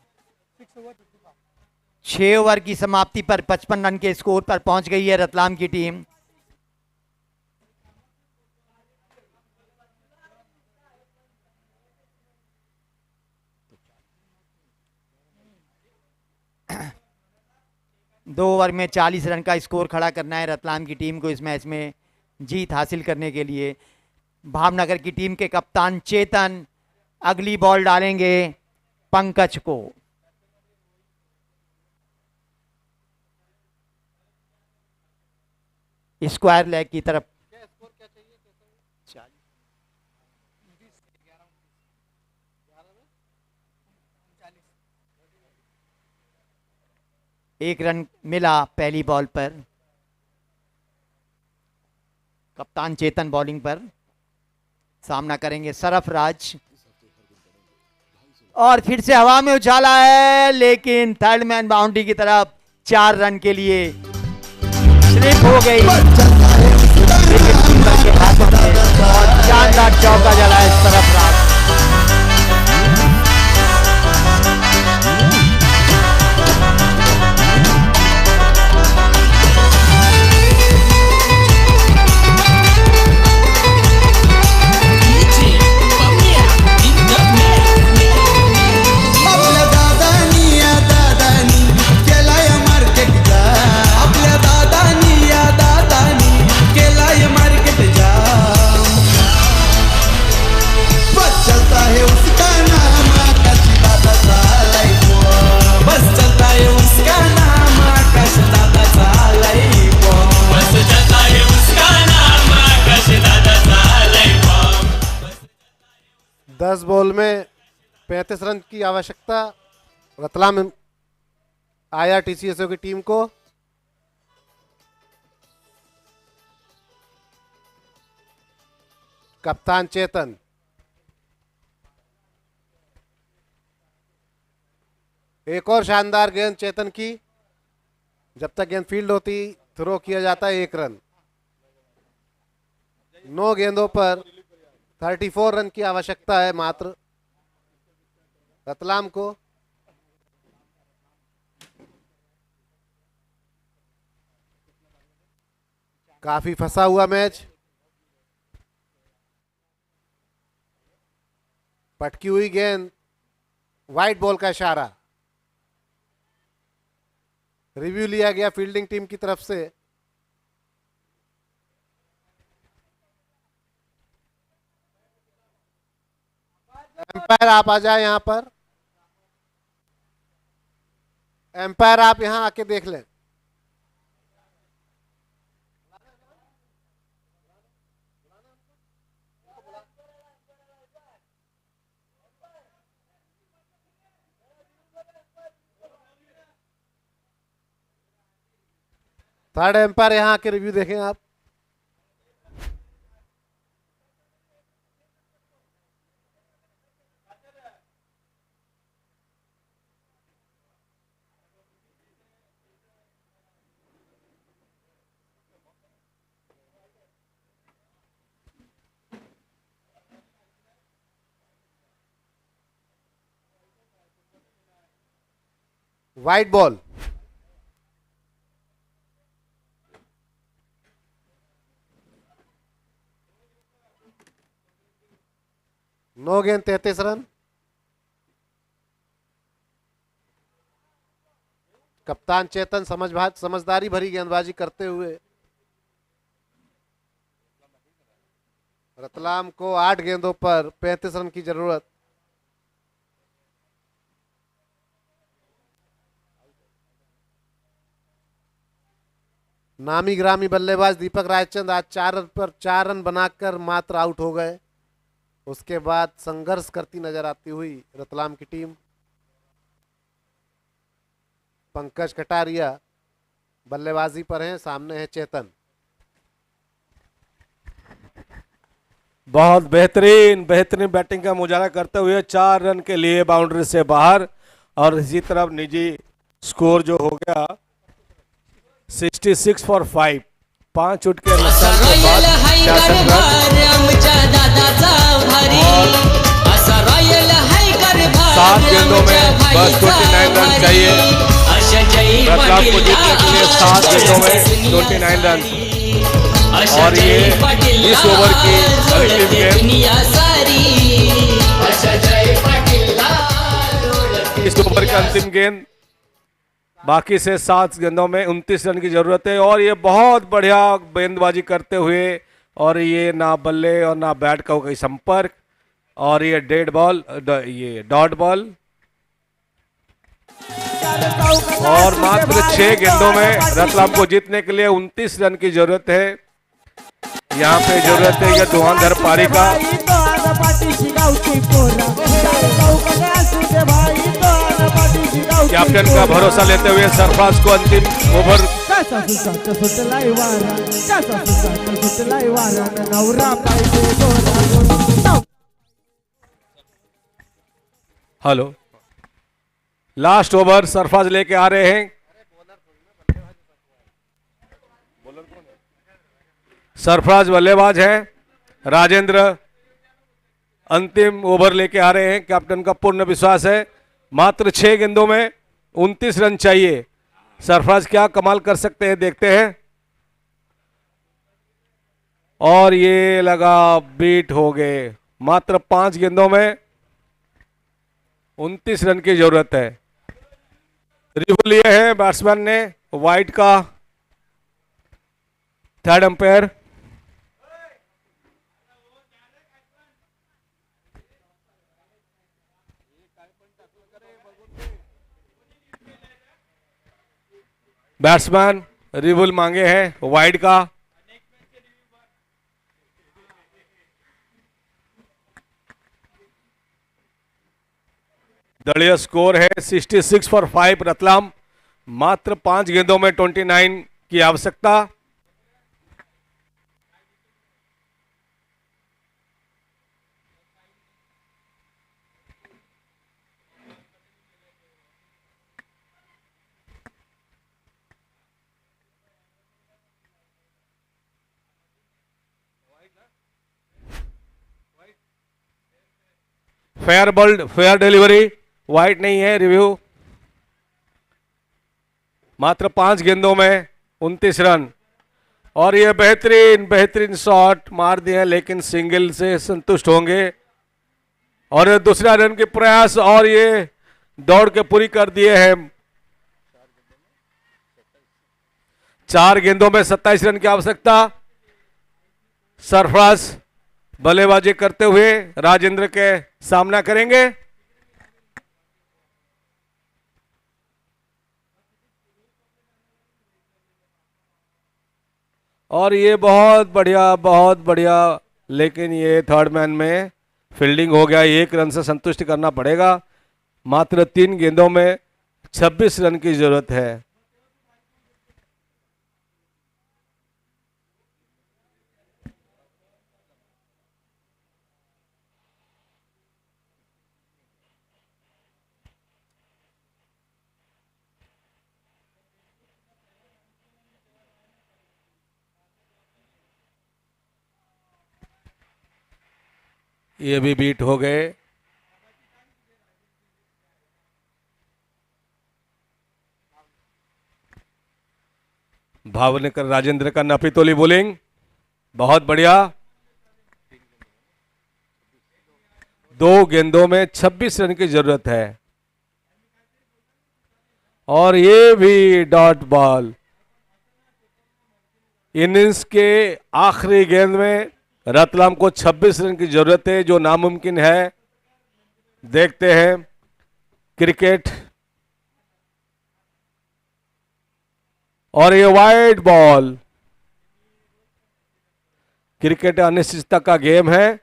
Speaker 10: 6 ओवर की समाप्ति पर 55 रन के स्कोर पर पहुंच गई है रतलाम की टीम। दो ओवर में 40 रन का स्कोर खड़ा करना है रतलाम की टीम को इस मैच में जीत हासिल करने के लिए। भावनगर की टीम के कप्तान चेतन अगली बॉल डालेंगे पंकज को। स्क्वायर लेग की तरफ। एक रन मिला पहली बॉल पर। कप्तान चेतन बॉलिंग पर सामना करेंगे सरफराज। और फिर से हवा में उछाला है लेकिन थर्ड मैन बाउंड्री की तरफ 4 रन के लिए स्लिप हो गई। विकेट कीपर के हाथों में और शानदार चौका जला है सरफराज।
Speaker 13: दस बॉल में 35 रन की आवश्यकता रतलाम IRTCSO की टीम को। कप्तान चेतन एक और शानदार गेंद चेतन की। जब तक गेंद फील्ड होती थ्रो किया जाता है 1 रन। 9 गेंदों पर 34 रन की आवश्यकता है मात्र रतलाम को। काफी फंसा हुआ मैच। पटकी हुई गेंद, वाइट बॉल का इशारा। रिव्यू लिया गया फील्डिंग टीम की तरफ से। एम्पायर आप आ जाए यहां पर। एम्पायर आप यहां आके देख लें। थर्ड एम्पायर यहां आके रिव्यू देखें आप। White ball. नो गेंद 33 रन। कप्तान चेतन समझदारी भरी गेंदबाजी करते हुए रतलाम को 8 गेंदों पर 35 रन की जरूरत। नामी ग्रामी बल्लेबाज दीपक रायचंद आज 4 रन पर 4 रन बनाकर मात्र आउट हो गए। उसके बाद संघर्ष करती नजर आती हुई रतलाम की टीम। पंकज कटारिया बल्लेबाजी पर हैं, सामने है चेतन।
Speaker 14: बहुत बेहतरीन बैटिंग का मुजाहरा करते हुए 4 रन के लिए बाउंड्री से बाहर। और इसी तरफ निजी स्कोर जो हो गया 66 फॉर 5, 5 उठ के नुकसान के बाद 66 रन। 7 गेंदों में बस 29 रन चाहिए रतलाम को जीतने के लिए। 7 गेंदों में 29 रन। और ये इस ओवर की अंतिम गेंद, इस ओवर की अंतिम गेंद। बाकी से 7 गेंदों में 29 रन की जरूरत है। और ये बहुत बढ़िया गेंदबाजी करते हुए, और ये ना बल्ले और ना बैट का कोई संपर्क, और ये डेड बॉल, ये डॉट बॉल। और मात्र 6 गेंदों में रतलाम को जीतने के लिए 29 रन की जरूरत है। यहाँ पे जरूरत है ये धुआंधर पारी का। कैप्टन का भरोसा लेते हुए सरफराज को अंतिम over. Hello, last over Sarfaraz लेके आ रहे हैं। सरफराज बल्लेबाज हैं, राजेंद्र अंतिम ओवर लेके आ रहे हैं। कैप्टन का पूर्ण विश्वास है। मात्र 6 गेंदों में 29 रन चाहिए। सरफराज क्या कमाल कर सकते हैं, देखते हैं। और ये लगा, बीट हो गए। मात्र 5 गेंदों में 29 रन की जरूरत है। रिव्यू लिए हैं बैट्समैन ने, वाइट का, थर्ड अंपायर। बैट्समैन रिव्यू मांगे हैं वाइड का। दलीय स्कोर है 66 फॉर 5 रतलाम। मात्र 5 गेंदों में 29 की आवश्यकता। Fair ball, fair delivery, white नहीं है। रिव्यू। मात्र 5 गेंदों में 29 रन। और ये बेहतरीन शॉट मार दिए, लेकिन सिंगल से संतुष्ट होंगे। और ये दूसरा रन के प्रयास, और ये दौड़ के पूरी कर दिए हैं। 4 गेंदों में 27 रन की आवश्यकता। सरफराज बल्लेबाजी करते हुए राजेंद्र के सामना करेंगे। और ये बहुत बढ़िया, लेकिन ये थर्ड मैन में फील्डिंग हो गया। 1 रन से संतुष्ट करना पड़ेगा। मात्र 3 गेंदों में 26 रन की जरूरत है। ये भी बीट हो गए। भावनकर राजेंद्र का नपीतोली बॉलिंग बहुत बढ़िया। 2 गेंदों में 26 रन की जरूरत है। और ये भी डॉट बॉल। इनिंग्स के आखिरी गेंद में रतलाम को 26 रन की जरूरत है, जो नामुमकिन है। देखते हैं क्रिकेट, और ये वाइड बॉल। क्रिकेट अनिश्चितता का गेम है,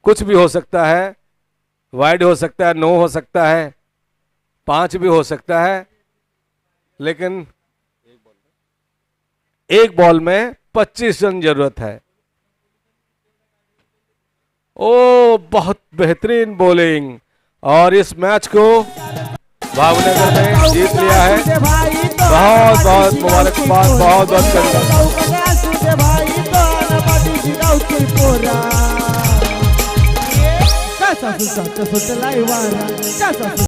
Speaker 14: कुछ भी हो सकता है। वाइड हो सकता है, नो हो सकता है, 5 भी हो सकता है, लेकिन एक बॉल में 25 रन जरूरत है। ओ बहुत बेहतरीन बॉलिंग, और इस मैच को भावनगर ने जीत लिया है। बहुत बहुत मुबारकबाद, बहुत बहुत
Speaker 11: धन्यवाद।